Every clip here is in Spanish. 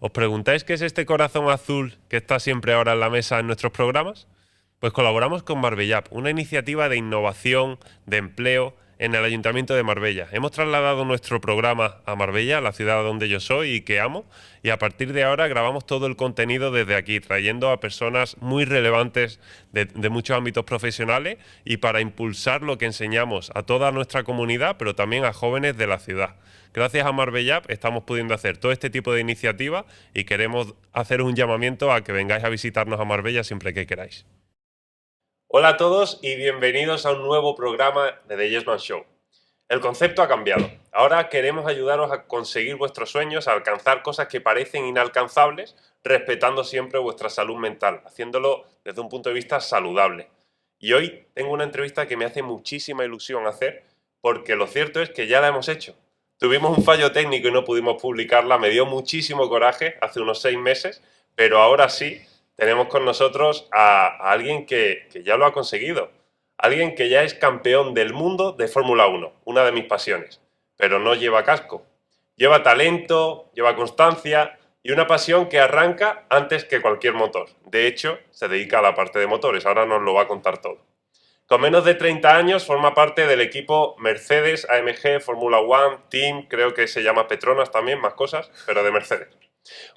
¿Os preguntáis qué es este corazón azul que está siempre ahora en la mesa en nuestros programas? Pues colaboramos con Marbella, una iniciativa de innovación, de empleo en el Ayuntamiento de Marbella. Hemos trasladado nuestro programa a Marbella, la ciudad donde yo soy y que amo, y a partir de ahora grabamos todo el contenido desde aquí, trayendo a personas muy relevantes de muchos ámbitos profesionales y para impulsar lo que enseñamos a toda nuestra comunidad, pero también a jóvenes de la ciudad. Gracias a Marbella estamos pudiendo hacer todo este tipo de iniciativas y queremos hacer un llamamiento a que vengáis a visitarnos a Marbella siempre que queráis. Hola a todos y bienvenidos a un nuevo programa de The Yes Man Show. El concepto ha cambiado. Ahora queremos ayudaros a conseguir vuestros sueños, a alcanzar cosas que parecen inalcanzables, respetando siempre vuestra salud mental, haciéndolo desde un punto de vista saludable. Y hoy tengo una entrevista que me hace muchísima ilusión hacer, porque lo cierto es que ya la hemos hecho. Tuvimos un fallo técnico y no pudimos publicarla, me dio muchísimo coraje hace unos 6 meses, pero ahora sí tenemos con nosotros a alguien que ya lo ha conseguido, alguien que ya es campeón del mundo de Fórmula 1, una de mis pasiones, pero no lleva casco. Lleva talento, lleva constancia y una pasión que arranca antes que cualquier motor. De hecho, se dedica a la parte de motores, ahora nos lo va a contar todo. Con menos de 30 años forma parte del equipo Mercedes, AMG, Fórmula 1, Team, creo que se llama Petronas también, más cosas, pero de Mercedes.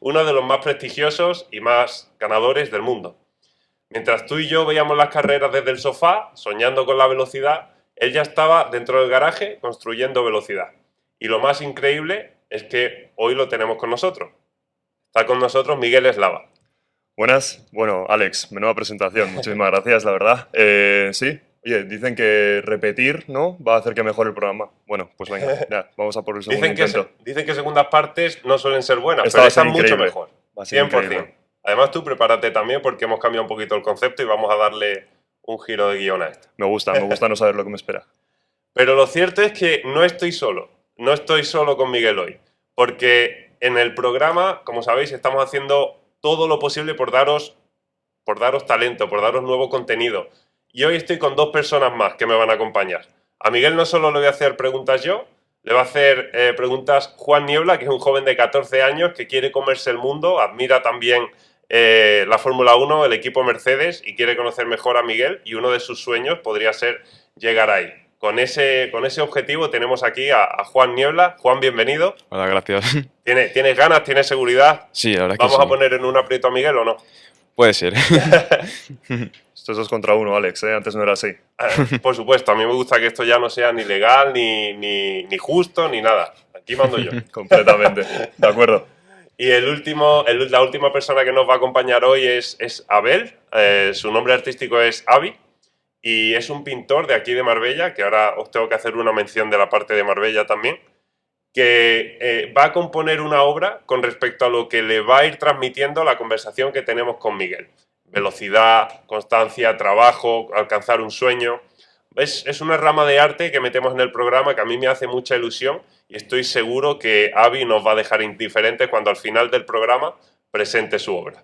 Uno de los más prestigiosos y más ganadores del mundo. Mientras tú y yo veíamos las carreras desde el sofá, soñando con la velocidad, él ya estaba dentro del garaje construyendo velocidad. Y lo más increíble es que hoy lo tenemos con nosotros. Está con nosotros Miguel Eslava. Buenas. Bueno, Alex, menuda presentación. Muchísimas gracias, la verdad. Sí, oye, dicen que repetir, ¿no?, va a hacer que mejore el programa. Bueno, pues venga, ya, vamos a por el segundo intento. Dicen que segundas partes no suelen ser buenas, Esta pero va a ser esta es mucho increíble. mejor. Va a ser 100%. increíble. Además tú prepárate también porque hemos cambiado un poquito el concepto y vamos a darle un giro de guión a esto. Me gusta no saber lo que me espera. Pero lo cierto es que no estoy solo con Miguel hoy, porque en el programa, como sabéis, estamos haciendo todo lo posible por daros talento, por daros nuevo contenido. Y hoy estoy con 2 personas más que me van a acompañar. A Miguel no solo le voy a hacer preguntas yo, le va a hacer preguntas Juan Niebla, que es un joven de 14 años que quiere comerse el mundo, admira también la Fórmula 1, el equipo Mercedes, y quiere conocer mejor a Miguel, y uno de sus sueños podría ser llegar ahí. Con ese objetivo tenemos aquí a Juan Niebla. Juan, bienvenido. Hola, gracias. ¿Tienes ganas? ¿Tienes seguridad? Sí, la verdad que ¿Vamos sí. a poner en un aprieto a Miguel o no? Puede ser. Esto es 2 contra 1, Alex, ¿eh? Antes no era así. Por supuesto, a mí me gusta que esto ya no sea ni legal, ni justo, ni nada. Aquí mando yo. Completamente. De acuerdo. Y la última persona que nos va a acompañar hoy es Abel. Su nombre artístico es Avi. Y es un pintor de aquí de Marbella, que ahora os tengo que hacer una mención de la parte de Marbella también, que va a componer una obra con respecto a lo que le va a ir transmitiendo la conversación que tenemos con Miguel. Velocidad, constancia, trabajo, alcanzar un sueño. Es una rama de arte que metemos en el programa que a mí me hace mucha ilusión y estoy seguro que Avi nos va a dejar indiferentes cuando al final del programa presente su obra.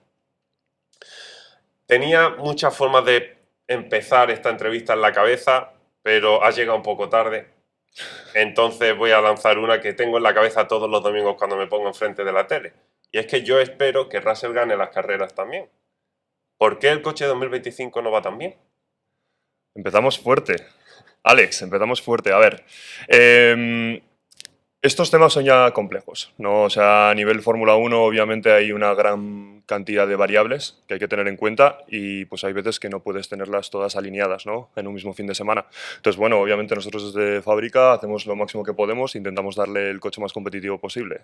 Tenía muchas formas de empezar esta entrevista en la cabeza, pero has llegado un poco tarde. Entonces voy a lanzar una que tengo en la cabeza todos los domingos cuando me pongo enfrente de la tele. Y es que yo espero que Russell gane las carreras también. ¿Por qué el coche 2025 no va tan bien? Empezamos fuerte. Alex, empezamos fuerte. A ver, estos temas son ya complejos, ¿no? O sea, a nivel Fórmula 1 obviamente hay una gran cantidad de variables que hay que tener en cuenta y pues hay veces que no puedes tenerlas todas alineadas, ¿no?, en un mismo fin de semana. Entonces, bueno, obviamente nosotros desde fábrica hacemos lo máximo que podemos, intentamos darle el coche más competitivo posible.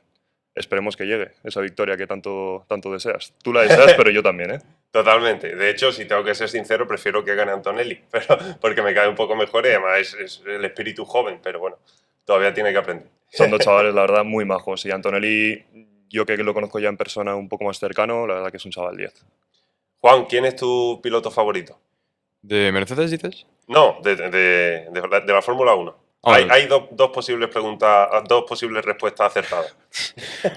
Esperemos que llegue esa victoria que tanto deseas. Tú la deseas, pero yo también, ¿eh? Totalmente. De hecho, si tengo que ser sincero, prefiero que gane Antonelli, pero porque me cae un poco mejor y además es el espíritu joven, pero bueno, todavía tiene que aprender. Son 2 chavales, la verdad, muy majos. Y Antonelli, yo que lo conozco ya en persona un poco más cercano, la verdad que es un chaval 10. Juan, ¿quién es tu piloto favorito? ¿De Mercedes dices? No, de la Fórmula 1. Ah, vale. Hay dos posibles preguntas, 2 posibles respuestas acertadas.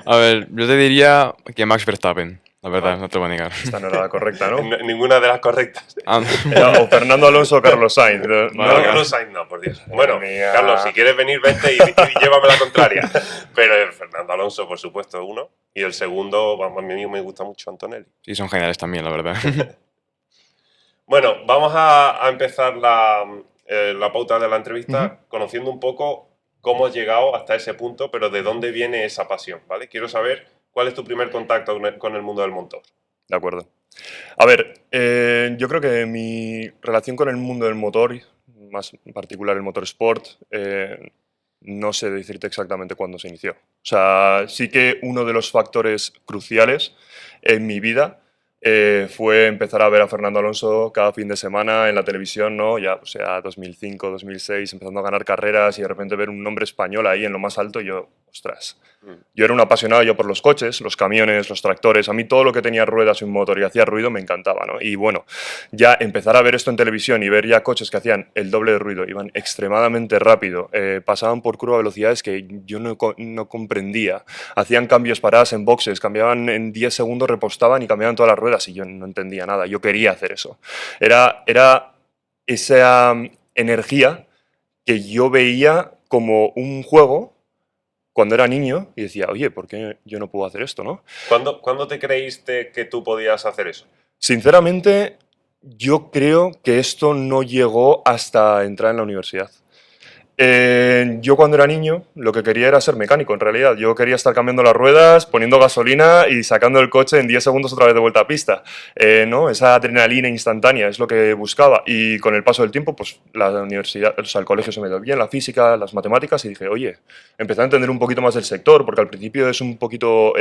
A ver, yo te diría que Max Verstappen. La verdad, no te voy a negar. Esta no era la correcta, ¿no? Ninguna de las correctas. Ah, Era o Fernando Alonso o Carlos Sainz. No, Vale. Carlos Sainz no, por Dios. Bueno, mía. Carlos, si quieres venir, vente y llévame la contraria. Pero el Fernando Alonso, por supuesto, uno. Y el segundo, vamos, a mí me gusta mucho Antonelli. sí, son geniales también, la verdad. Bueno, vamos a empezar la pauta de la entrevista conociendo un poco cómo has llegado hasta ese punto, pero de dónde viene esa pasión, ¿vale? Quiero saber cuál es tu primer contacto con el mundo del motor. De acuerdo. A ver, yo creo que mi relación con el mundo del motor, más en particular el motorsport, no sé decirte exactamente cuándo se inició. O sea, sí que uno de los factores cruciales en mi vida fue empezar a ver a Fernando Alonso cada fin de semana en la televisión, ¿no? Ya, o sea, 2005, 2006, empezando a ganar carreras y de repente ver un nombre español ahí en lo más alto, yo, ostras. Yo era un apasionado yo por los coches, los camiones, los tractores. A mí todo lo que tenía ruedas y un motor y hacía ruido me encantaba, ¿no? Y bueno, ya empezar a ver esto en televisión y ver ya coches que hacían el doble de ruido, iban extremadamente rápido, pasaban por curva a velocidades que yo no comprendía. Hacían cambios paradas en boxes, cambiaban en 10 segundos, repostaban y cambiaban todas las ruedas y yo no entendía nada. Yo quería hacer eso. Era esa energía que yo veía como un juego cuando era niño y decía, oye, ¿por qué yo no puedo hacer esto, no? ¿Cuándo te creíste que tú podías hacer eso? Sinceramente, yo creo que esto no llegó hasta entrar en la universidad. Yo cuando era niño lo que quería era ser mecánico, en realidad. Yo quería estar cambiando las ruedas, poniendo gasolina y sacando el coche en 10 segundos otra vez de vuelta a pista. ¿No? Esa adrenalina instantánea es lo que buscaba. Y con el paso del tiempo, pues la universidad, o sea, el colegio se me dio bien, la física, las matemáticas, y dije, oye, empecé a entender un poquito más del sector, porque al principio es un poquito,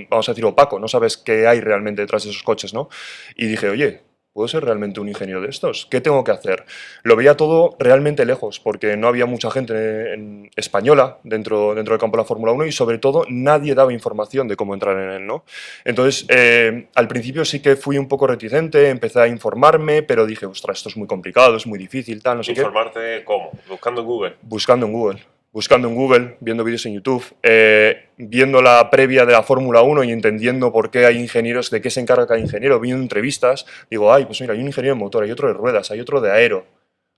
vamos a decir, opaco, no sabes qué hay realmente detrás de esos coches, ¿no? Y dije, oye, ¿puedo ser realmente un ingeniero de estos? ¿Qué tengo que hacer? Lo veía todo realmente lejos, porque no había mucha gente española dentro del campo de la Fórmula 1 y sobre todo nadie daba información de cómo entrar en él, ¿no? Entonces, al principio sí que fui un poco reticente, empecé a informarme, pero dije, ostras, esto es muy complicado, es muy difícil, tal, no sé qué. ¿Informarte cómo? ¿Buscando en Google? Buscando en Google, viendo vídeos en YouTube, viendo la previa de la Fórmula 1 y entendiendo por qué hay ingenieros, de qué se encarga cada ingeniero, viendo entrevistas, digo, ay, pues mira, hay un ingeniero de motor, hay otro de ruedas, hay otro de aero.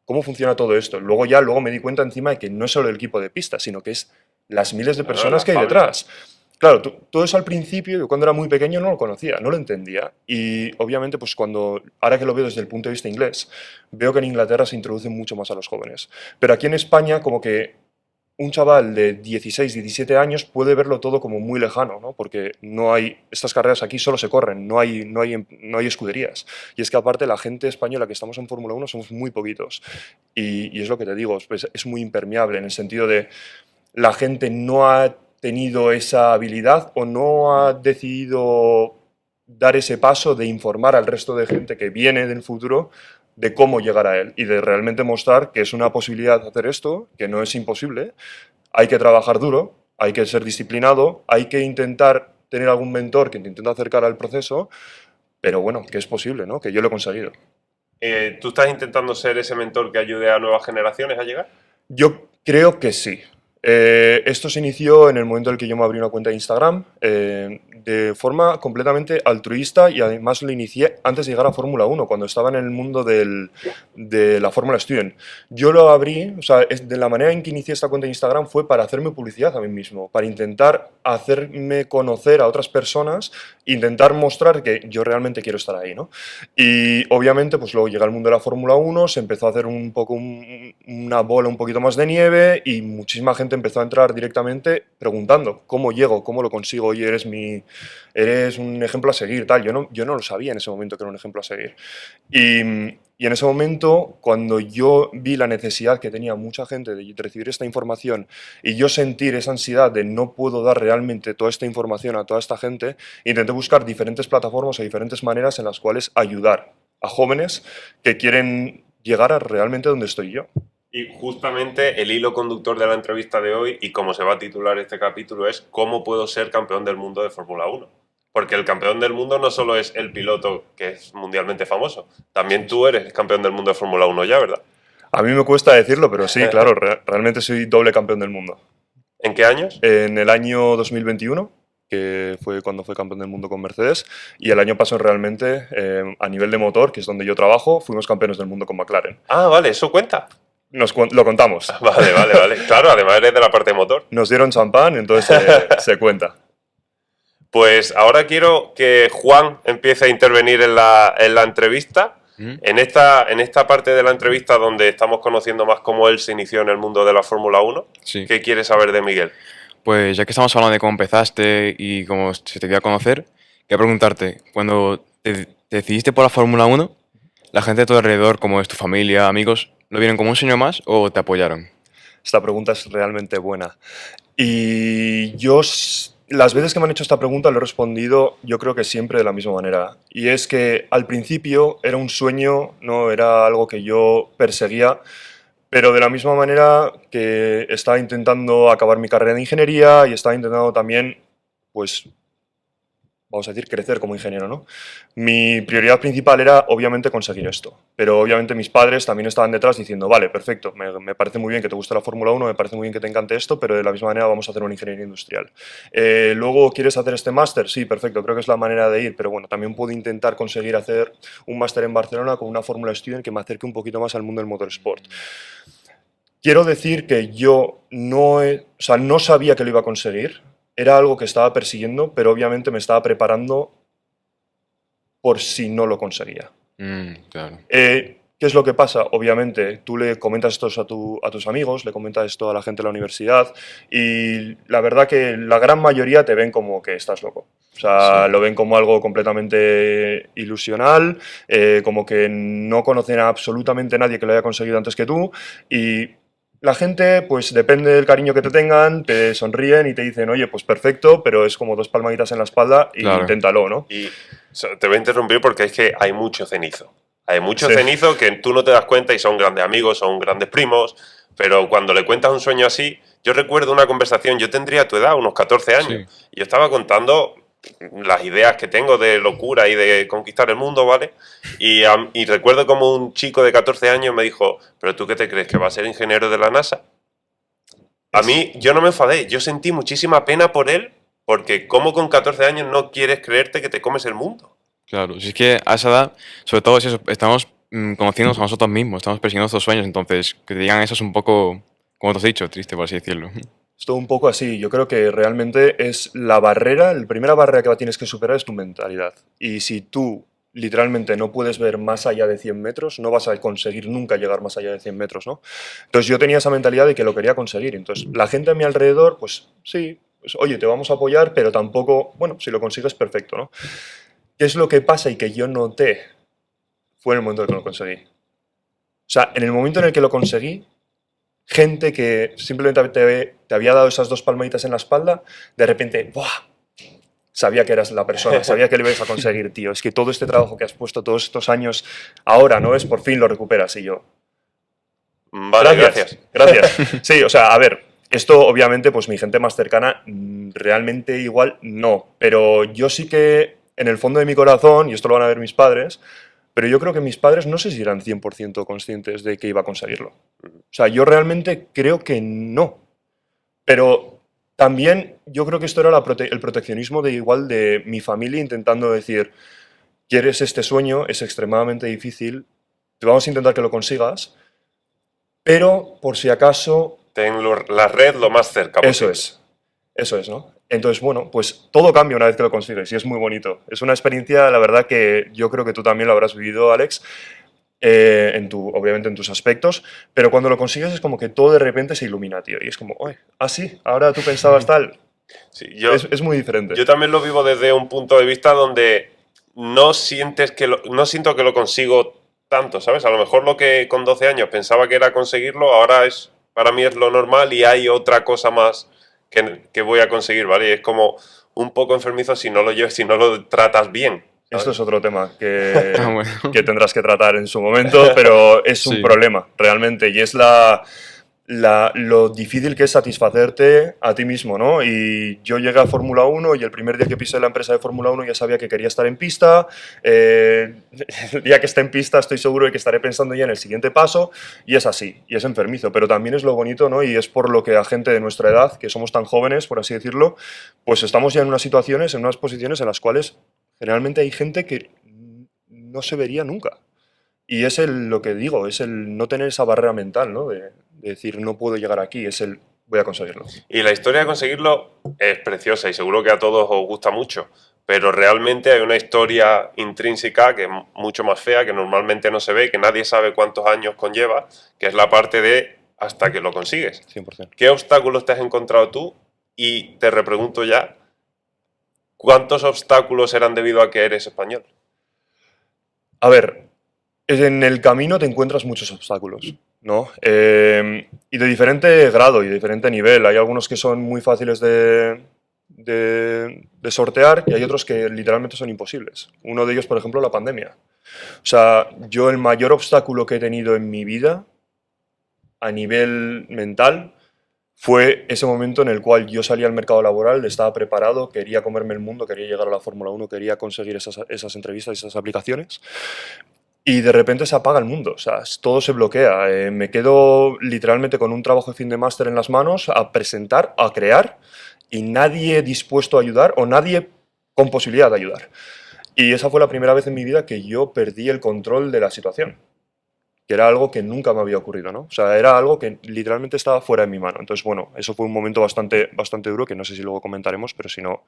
¿Cómo funciona todo esto? Luego me di cuenta encima de que no es solo el equipo de pista, sino que es las miles de personas que hay detrás. Claro, todo eso al principio, yo cuando era muy pequeño no lo conocía, no lo entendía. Y obviamente, pues ahora que lo veo desde el punto de vista inglés, veo que en Inglaterra se introduce mucho más a los jóvenes. Pero aquí en España, como que un chaval de 16, 17 años puede verlo todo como muy lejano, ¿no? Porque no hay, estas carreras aquí solo se corren, no hay escuderías. Y es que aparte la gente española que estamos en Fórmula 1 somos muy poquitos. Y es lo que te digo, es muy impermeable en el sentido de la gente no ha tenido esa habilidad o no ha decidido dar ese paso de informar al resto de gente que viene del futuro de cómo llegar a él y de realmente mostrar que es una posibilidad hacer esto, que no es imposible, hay que trabajar duro, hay que ser disciplinado, hay que intentar tener algún mentor que te intente acercar al proceso, pero bueno, que es posible, ¿no? Que yo lo he conseguido. ¿Tú estás intentando ser ese mentor que ayude a nuevas generaciones a llegar? Yo creo que sí. Esto se inició en el momento en el que yo me abrí una cuenta de Instagram de forma completamente altruista y además lo inicié antes de llegar a Fórmula 1, cuando estaba en el mundo de la Fórmula Student. Yo lo abrí, o sea, de la manera en que inicié esta cuenta de Instagram fue para hacerme publicidad a mí mismo, para intentar hacerme conocer a otras personas, intentar mostrar que yo realmente quiero estar ahí, ¿no? Y obviamente, pues luego llega el mundo de la Fórmula 1, se empezó a hacer un poco una bola un poquito más de nieve y muchísima gente empezó a entrar directamente preguntando cómo llego, cómo lo consigo, oye, eres un ejemplo a seguir, tal. Yo no lo sabía en ese momento que era un ejemplo a seguir. Y en ese momento, cuando yo vi la necesidad que tenía mucha gente de recibir esta información y yo sentir esa ansiedad de no puedo dar realmente toda esta información a toda esta gente, intenté buscar diferentes plataformas o diferentes maneras en las cuales ayudar a jóvenes que quieren llegar a realmente donde estoy yo. Y justamente el hilo conductor de la entrevista de hoy y cómo se va a titular este capítulo es ¿cómo puedo ser campeón del mundo de Fórmula 1? Porque el campeón del mundo no solo es el piloto que es mundialmente famoso, también tú eres campeón del mundo de Fórmula 1 ya, ¿verdad? A mí me cuesta decirlo, pero sí, claro, realmente soy doble campeón del mundo. ¿En qué años? En el año 2021 que fue cuando fue campeón del mundo con Mercedes, y el año pasado realmente, a nivel de motor, que es donde yo trabajo, fuimos campeones del mundo con McLaren. Ah, vale, eso cuenta. Lo contamos. Vale, vale, vale. Claro, además eres de la parte de motor. Nos dieron champán, entonces se cuenta. Pues ahora quiero que Juan empiece a intervenir en la entrevista. En esta parte de la entrevista donde estamos conociendo más cómo él se inició en el mundo de la Fórmula 1, Sí. ¿qué quieres saber de Miguel? Pues ya que estamos hablando de cómo empezaste y cómo se te dio a conocer, quería preguntarte, cuando te decidiste por la Fórmula 1, ¿la gente de tu alrededor, como es tu familia, amigos, lo vieron como un sueño más o te apoyaron? Esta pregunta es realmente buena. Y las veces que me han hecho esta pregunta lo he respondido yo creo que siempre de la misma manera. Y es que al principio era un sueño, no era algo que yo perseguía, pero de la misma manera que estaba intentando acabar mi carrera de ingeniería y estaba intentando también, pues, vamos a decir, crecer como ingeniero, ¿no? Mi prioridad principal era, obviamente, conseguir esto. Pero, obviamente, mis padres también estaban detrás diciendo, vale, perfecto, me parece muy bien que te guste la Fórmula 1, me parece muy bien que te encante esto, pero de la misma manera vamos a hacer una ingeniería industrial. Luego, ¿quieres hacer este máster? Sí, perfecto, creo que es la manera de ir, pero bueno, también puedo intentar conseguir hacer un máster en Barcelona con una Fórmula Student que me acerque un poquito más al mundo del motorsport. Quiero decir que yo no sabía que lo iba a conseguir, era algo que estaba persiguiendo, pero obviamente me estaba preparando por si no lo conseguía. Claro. ¿Qué es lo que pasa? Obviamente, tú le comentas esto a tus amigos, le comentas esto a la gente de la universidad y la verdad que la gran mayoría te ven como que estás loco. O sea, Sí. lo ven como algo completamente ilusional, como que no conocen a absolutamente nadie que lo haya conseguido antes que tú y la gente, pues depende del cariño que te tengan, te sonríen y te dicen, oye, pues perfecto, pero es como 2 palmaditas en la espalda y Claro. inténtalo, ¿no? Y te voy a interrumpir porque es que hay mucho cenizo. Hay mucho Sí. cenizo que tú no te das cuenta y son grandes amigos, son grandes primos, pero cuando le cuentas un sueño así, yo recuerdo una conversación, yo tendría tu edad, unos 14 años, Sí. y yo estaba contando las ideas que tengo de locura y de conquistar el mundo, ¿vale? Y recuerdo como un chico de 14 años me dijo, ¿pero tú qué te crees, que va a ser ingeniero de la NASA? A mí, yo no me enfadé, yo sentí muchísima pena por él, porque como con 14 años no quieres creerte que te comes el mundo. Claro, si es que a esa edad, sobre todo si eso, estamos conociéndonos a nosotros mismos, estamos persiguiendo nuestros sueños, entonces que te digan eso es un poco, como te has dicho, triste, por así decirlo. Es todo un poco así. Yo creo que realmente es la primera barrera que tienes que superar es tu mentalidad. Y si tú literalmente no puedes ver más allá de 100 metros, no vas a conseguir nunca llegar más allá de 100 metros, ¿no? Entonces yo tenía esa mentalidad de que lo quería conseguir. Entonces la gente a mi alrededor, pues sí, pues, oye, te vamos a apoyar, pero tampoco, bueno, si lo consigues, perfecto, ¿no? ¿Qué es lo que pasa y que yo noté? Fue en el momento en el que lo conseguí. O sea, en el momento en el que lo conseguí, gente que simplemente te había dado esas 2 palmaditas en la espalda, de repente, ¡buah! Sabía que eras la persona, sabía que lo ibas a conseguir, tío. Es que todo este trabajo que has puesto todos estos años, ahora, ¿no? Es por fin lo recuperas. Y yo, Vale, gracias. gracias. Sí, o sea, a ver, esto obviamente, pues mi gente más cercana, realmente igual no. Pero yo sí que, en el fondo de mi corazón, y esto lo van a ver mis padres, pero yo creo que mis padres no sé si eran 100% conscientes de que iba a conseguirlo. O sea, yo realmente creo que no. Pero también yo creo que esto era el proteccionismo de igual de mi familia intentando decir, quieres este sueño, es extremadamente difícil, te vamos a intentar que lo consigas, pero por si acaso... Ten la red lo más cerca posible. Eso es, ¿no? Entonces, bueno, pues todo cambia una vez que lo consigues y es muy bonito. Es una experiencia, la verdad, que yo creo que tú también lo habrás vivido, Alex, obviamente en tus aspectos, pero cuando lo consigues es como que todo de repente se ilumina, tío, y es como, oye, sí, ahora tú pensabas tal. Sí, Es muy diferente. Yo también lo vivo desde un punto de vista donde no siento que lo consigo tanto, ¿sabes? A lo mejor lo que con 12 años pensaba que era conseguirlo, ahora para mí es lo normal y hay otra cosa más que voy a conseguir, ¿vale? Y es como un poco enfermizo si no lo tratas bien. ¿sabes? Esto es otro tema que, Bueno. que tendrás que tratar en su momento, pero es un Sí. problema, realmente, y es lo difícil que es satisfacerte a ti mismo, ¿no? Y yo llegué a Fórmula 1 y el primer día que pisé la empresa de Fórmula 1 ya sabía que quería estar en pista. El día que esté en pista estoy seguro de que estaré pensando ya en el siguiente paso, y es así, y es enfermizo, pero también es lo bonito, ¿no? Y es por lo que a gente de nuestra edad, que somos tan jóvenes, por así decirlo, pues estamos ya en unas situaciones, en unas posiciones en las cuales generalmente hay gente que no se vería nunca. Y es lo que digo, es el no tener esa barrera mental, ¿no? De decir, no puedo llegar aquí, es el voy a conseguirlo. Y la historia de conseguirlo es preciosa y seguro que a todos os gusta mucho, pero realmente hay una historia intrínseca que es mucho más fea, que normalmente no se ve, que nadie sabe cuántos años conlleva, que es la parte de hasta que lo consigues. 100%. ¿Qué obstáculos te has encontrado tú? Y te repregunto ya, ¿cuántos obstáculos eran debido a que eres español? A ver, en el camino te encuentras muchos obstáculos, ¿no? Y de diferente grado y de diferente nivel. Hay algunos que son muy fáciles de sortear y hay otros que literalmente son imposibles. Uno de ellos, por ejemplo, la pandemia. O sea, yo el mayor obstáculo que he tenido en mi vida a nivel mental fue ese momento en el cual yo salí al mercado laboral, estaba preparado, quería comerme el mundo, quería llegar a la Fórmula 1, quería conseguir esas entrevistas, esas aplicaciones, y de repente se apaga el mundo, o sea, todo se bloquea. Me quedo literalmente con un trabajo de fin de máster en las manos a presentar, a crear, y nadie dispuesto a ayudar o nadie con posibilidad de ayudar. Y esa fue la primera vez en mi vida que yo perdí el control de la situación, que era algo que nunca me había ocurrido, ¿no? O sea, era algo que literalmente estaba fuera de mi mano. Entonces, bueno, eso fue un momento bastante duro, que no sé si luego comentaremos, pero si no,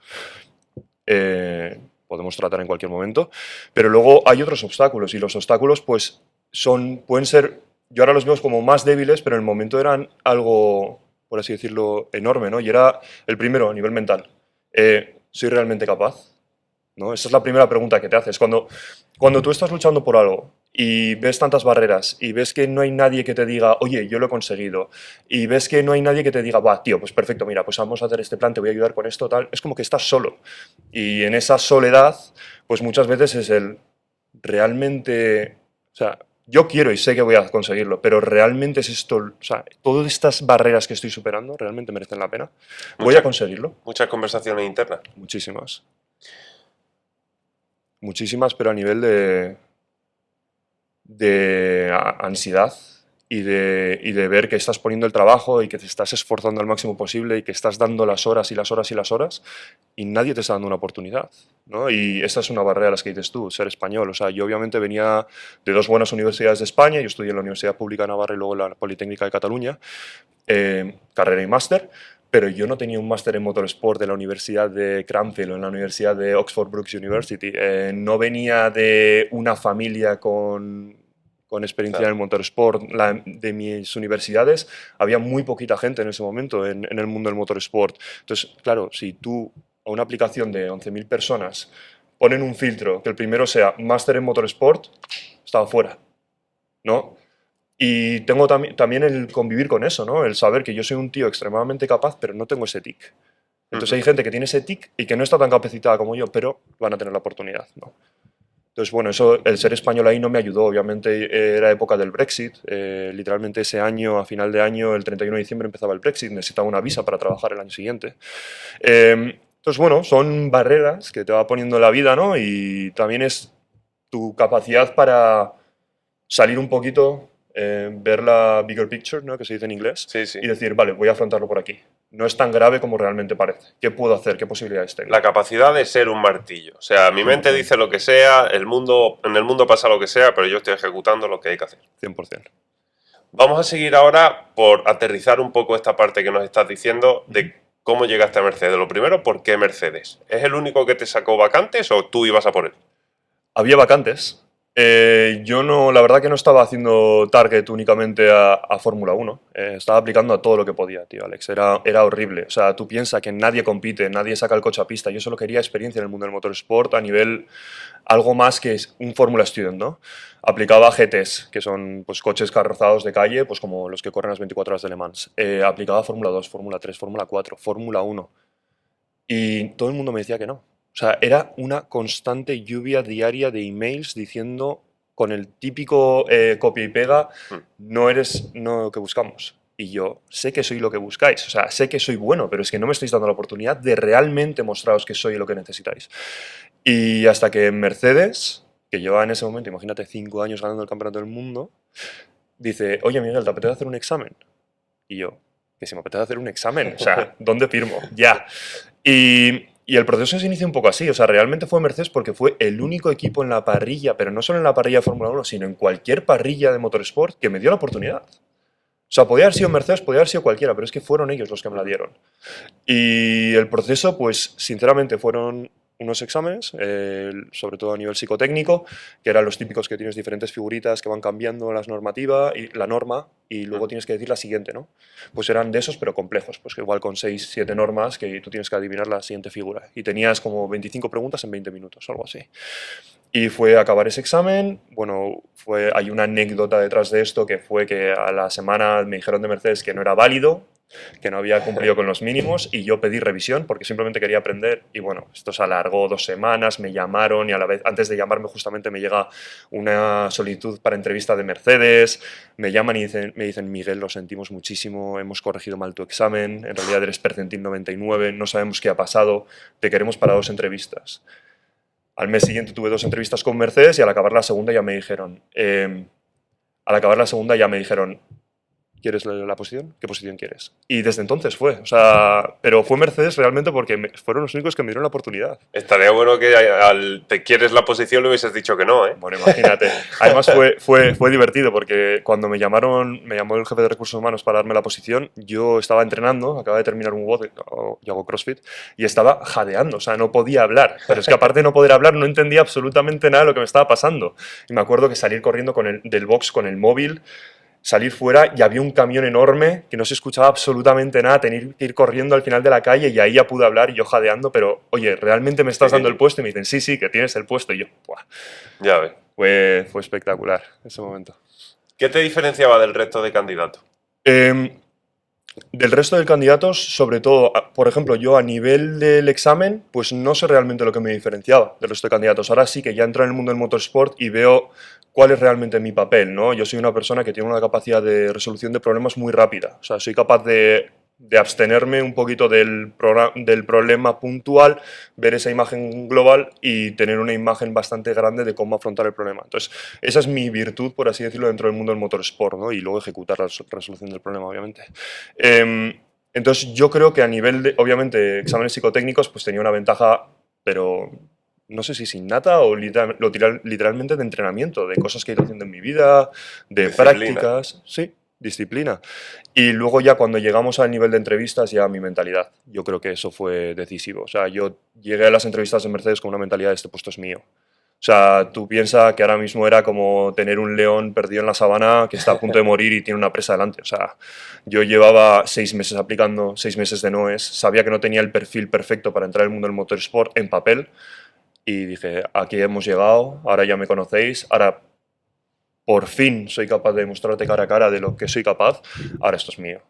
podemos tratar en cualquier momento. Pero luego hay otros obstáculos, y los obstáculos, pues, pueden ser, yo ahora los veo como más débiles, pero en el momento eran algo, por así decirlo, enorme, ¿no? Y era el primero, a nivel mental. ¿Soy realmente capaz? ¿No? Esa es la primera pregunta que te haces. Cuando tú estás luchando por algo y ves tantas barreras y ves que no hay nadie que te diga, oye, yo lo he conseguido, y ves que no hay nadie que te diga, va, tío, pues perfecto, mira, pues vamos a hacer este plan, te voy a ayudar con esto, tal, es como que estás solo. Y en esa soledad, pues muchas veces es el realmente, o sea, yo quiero y sé que voy a conseguirlo, pero realmente es esto, o sea, todas estas barreras que estoy superando realmente merecen la pena. Voy a conseguirlo. Muchas conversaciones internas. Muchísimas. Muchísimas, pero a nivel de ansiedad y de ver que estás poniendo el trabajo y que te estás esforzando al máximo posible y que estás dando las horas y las horas y las horas y nadie te está dando una oportunidad, ¿no? Y esta es una barrera a las que dices tú, ser español. O sea, yo obviamente venía de dos buenas universidades de España, yo estudié en la Universidad Pública de Navarra y luego en la Politécnica de Cataluña, carrera y máster, pero yo no tenía un máster en motorsport de la Universidad de Cranfield o en la Universidad de Oxford Brookes University. No venía de una familia con experiencia Claro. en el motorsport. De mis universidades había muy poquita gente en ese momento en el mundo del motorsport. Entonces, claro, si tú a una aplicación de 11.000 personas ponen un filtro que el primero sea máster en motorsport, estaba fuera, ¿no? Y tengo también el convivir con eso, ¿no? El saber que yo soy un tío extremadamente capaz, pero no tengo ese tic. Entonces hay gente que tiene ese tic y que no está tan capacitada como yo, pero van a tener la oportunidad, ¿no? Entonces, bueno, eso, el ser español ahí no me ayudó. Obviamente era época del Brexit. Literalmente ese año, a final de año, el 31 de diciembre empezaba el Brexit. Necesitaba una visa para trabajar el año siguiente. Entonces, bueno, son barreras que te va poniendo la vida, ¿no? Y también es tu capacidad para salir un poquito, ver la bigger picture, ¿no? Que se dice en inglés, Sí, sí. y decir, vale, voy a afrontarlo por aquí. No es tan grave como realmente parece. ¿Qué puedo hacer? ¿Qué posibilidades tengo? La capacidad de ser un martillo. O sea, mi mente dice lo que sea, en el mundo pasa lo que sea, pero yo estoy ejecutando lo que hay que hacer. 100%. Vamos a seguir ahora por aterrizar un poco esta parte que nos estás diciendo de cómo llegaste a Mercedes. Lo primero, ¿por qué Mercedes? ¿Es el único que te sacó vacantes o tú ibas a por él? Había vacantes. Yo no, la verdad que no estaba haciendo target únicamente a Fórmula 1. Estaba aplicando a todo lo que podía, tío, Alex. Era horrible. O sea, tú piensas que nadie compite, nadie saca el coche a pista. Yo solo quería experiencia en el mundo del motorsport a nivel algo más que un Fórmula Student, ¿no? Aplicaba a GTs, que son pues, coches carrozados de calle, pues como los que corren las 24 horas de Le Mans. Aplicaba a Fórmula 2, Fórmula 3, Fórmula 4, Fórmula 1. Y todo el mundo me decía que no. O sea, era una constante lluvia diaria de emails diciendo con el típico copia y pega, no eres lo que buscamos. Y yo sé que soy lo que buscáis, o sea, sé que soy bueno, pero es que no me estáis dando la oportunidad de realmente mostraros que soy lo que necesitáis. Y hasta que Mercedes, que lleva en ese momento, imagínate, 5 años ganando el campeonato del mundo, dice, oye Miguel, ¿te apetece hacer un examen? Y yo, que si me apetece hacer un examen, o sea, ¿dónde firmo? Ya. Y el proceso se inicia un poco así, o sea, realmente fue Mercedes porque fue el único equipo en la parrilla, pero no solo en la parrilla de Fórmula 1, sino en cualquier parrilla de motorsport que me dio la oportunidad. O sea, podía haber sido Mercedes, podía haber sido cualquiera, pero es que fueron ellos los que me la dieron. Y el proceso, pues, sinceramente, fueron unos exámenes, sobre todo a nivel psicotécnico, que eran los típicos que tienes diferentes figuritas que van cambiando las normativas y la norma, y luego tienes que decir la siguiente, ¿no? Pues eran de esos, pero complejos, pues que igual con 6, 7 normas que tú tienes que adivinar la siguiente figura. Y tenías como 25 preguntas en 20 minutos, algo así. Y fue acabar ese examen, bueno, hay una anécdota detrás de esto que fue que a la semana me dijeron de Mercedes que no era válido, que no había cumplido con los mínimos y yo pedí revisión porque simplemente quería aprender y bueno, esto se alargó 2 semanas, me llamaron y a la vez, antes de llamarme justamente me llega una solicitud para entrevista de Mercedes, me llaman y me dicen Miguel, lo sentimos muchísimo, hemos corregido mal tu examen, en realidad eres percentil 99, no sabemos qué ha pasado, te queremos para 2 entrevistas. Al mes siguiente tuve 2 entrevistas con Mercedes y al acabar la segunda ya me dijeron, ¿quieres la posición? ¿Qué posición quieres? Y desde entonces fue, o sea, pero fue Mercedes realmente porque fueron los únicos que me dieron la oportunidad. Estaría bueno que al te quieres la posición le hubieses dicho que no, ¿eh? Bueno, imagínate. Además fue divertido porque cuando me llamó el jefe de recursos humanos para darme la posición, yo estaba entrenando, acababa de terminar un WOD, yo hago CrossFit, y estaba jadeando, o sea, no podía hablar. Pero es que aparte de no poder hablar, no entendía absolutamente nada de lo que me estaba pasando. Y me acuerdo que salir corriendo del box con el móvil, salir fuera y había un camión enorme que no se escuchaba absolutamente nada, tener que ir corriendo al final de la calle y ahí ya pude hablar y yo jadeando, pero oye, ¿realmente me estás dando el puesto? Y me dicen, sí, sí, que tienes el puesto. Y yo, ¡buah! Ya ves. Fue espectacular ese momento. ¿Qué te diferenciaba del resto de candidatos? Del resto de candidatos, sobre todo, por ejemplo, yo a nivel del examen, pues no sé realmente lo que me diferenciaba del resto de candidatos. Ahora sí que ya entro en el mundo del motorsport y veo cuál es realmente mi papel, ¿no? Yo soy una persona que tiene una capacidad de resolución de problemas muy rápida. O sea, soy capaz de abstenerme un poquito del problema puntual, ver esa imagen global y tener una imagen bastante grande de cómo afrontar el problema. Entonces, esa es mi virtud, por así decirlo, dentro del mundo del motorsport, ¿no? Y luego ejecutar la resolución del problema, obviamente. Entonces, yo creo que a nivel de, obviamente, exámenes psicotécnicos, pues tenía una ventaja, pero no sé si es innata o literalmente de entrenamiento, de cosas que he ido haciendo en mi vida, de prácticas, sí, disciplina. Y luego ya cuando llegamos al nivel de entrevistas, ya mi mentalidad. Yo creo que eso fue decisivo. O sea, yo llegué a las entrevistas de Mercedes con una mentalidad de este puesto es mío. O sea, tú piensas que ahora mismo era como tener un león perdido en la sabana que está a punto de morir y tiene una presa delante. O sea, yo llevaba 6 meses aplicando, 6 meses de NOES, sabía que no tenía el perfil perfecto para entrar en el mundo del motorsport en papel y dije, aquí hemos llegado, ahora ya me conocéis, ahora por fin soy capaz de mostrarte cara a cara de lo que soy capaz, ahora esto es mío.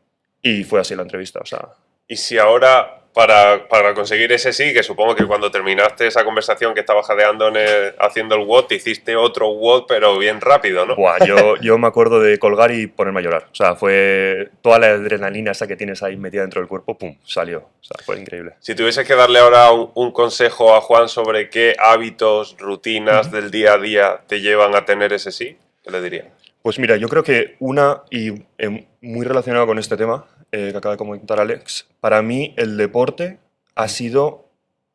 Y fue así la entrevista, o sea... Y si ahora, para conseguir ese sí, que supongo que cuando terminaste esa conversación que estabas jadeando haciendo el WOD, te hiciste otro WOD, pero bien rápido, ¿no? Buah, yo me acuerdo de colgar y ponerme a llorar. O sea, fue toda la adrenalina esa que tienes ahí metida dentro del cuerpo, ¡pum!, salió. O sea, fue increíble. Si tuvieses que darle ahora un consejo a Juan sobre qué hábitos, rutinas del día a día te llevan a tener ese sí, ¿qué le diría? Pues mira, yo creo que muy relacionado con este tema que acaba de comentar Alex, para mí el deporte ha sido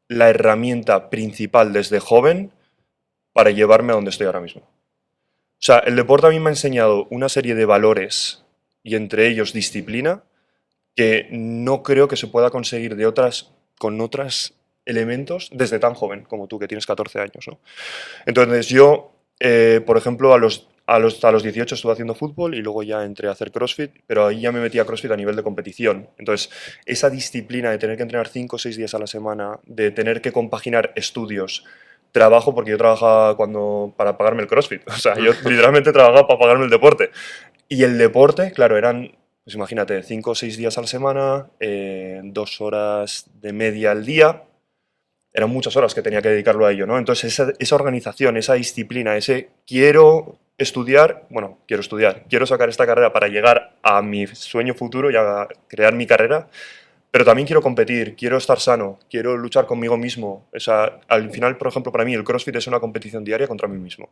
la herramienta principal desde joven para llevarme a donde estoy ahora mismo. O sea, el deporte a mí me ha enseñado una serie de valores y entre ellos disciplina que no creo que se pueda conseguir con otros elementos desde tan joven como tú, que tienes 14 años, ¿no? Entonces yo, por ejemplo, a los 18 estuve haciendo fútbol y luego ya entré a hacer CrossFit, pero ahí ya me metí a CrossFit a nivel de competición. Entonces, esa disciplina de tener que entrenar 5 o 6 días a la semana, de tener que compaginar estudios, trabajo, porque yo trabajaba para pagarme el CrossFit. O sea, yo literalmente trabajaba para pagarme el deporte. Y el deporte, claro, eran, pues imagínate, 5 o 6 días a la semana, 2 horas de media al día. Eran muchas horas que tenía que dedicarlo a ello, ¿no? Entonces, esa organización, esa disciplina, ese quiero estudiar, bueno, quiero estudiar, quiero sacar esta carrera para llegar a mi sueño futuro y a crear mi carrera, pero también quiero competir, quiero estar sano, quiero luchar conmigo mismo. O sea, al final, por ejemplo, para mí el CrossFit es una competición diaria contra mí mismo.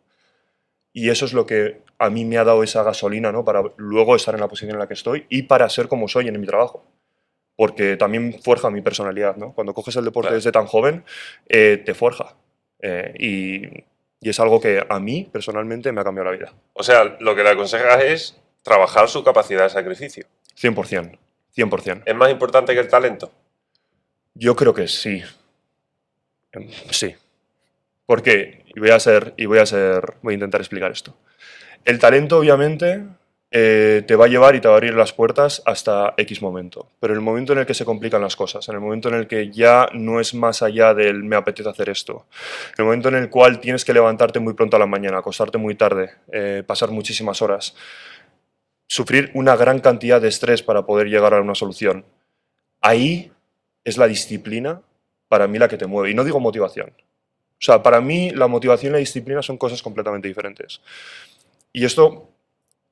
Y eso es lo que a mí me ha dado esa gasolina, ¿no? Para luego estar en la posición en la que estoy y para ser como soy en mi trabajo. Porque también forja mi personalidad, ¿no? Cuando coges el deporte Claro. desde tan joven, te forja. Y es algo que a mí, personalmente, me ha cambiado la vida. O sea, lo que le aconsejas es trabajar su capacidad de sacrificio. 100%. 100%. ¿Es más importante que el talento? Yo creo que sí. Sí. ¿Por qué? Voy a intentar explicar esto. El talento, obviamente, te va a llevar y te va a abrir las puertas hasta X momento. Pero en el momento en el que se complican las cosas, en el momento en el que ya no es más allá del me apetece hacer esto, en el momento en el cual tienes que levantarte muy pronto a la mañana, acostarte muy tarde, pasar muchísimas horas, sufrir una gran cantidad de estrés para poder llegar a una solución, ahí es la disciplina para mí la que te mueve. Y no digo motivación. O sea, para mí la motivación y la disciplina son cosas completamente diferentes. Y esto,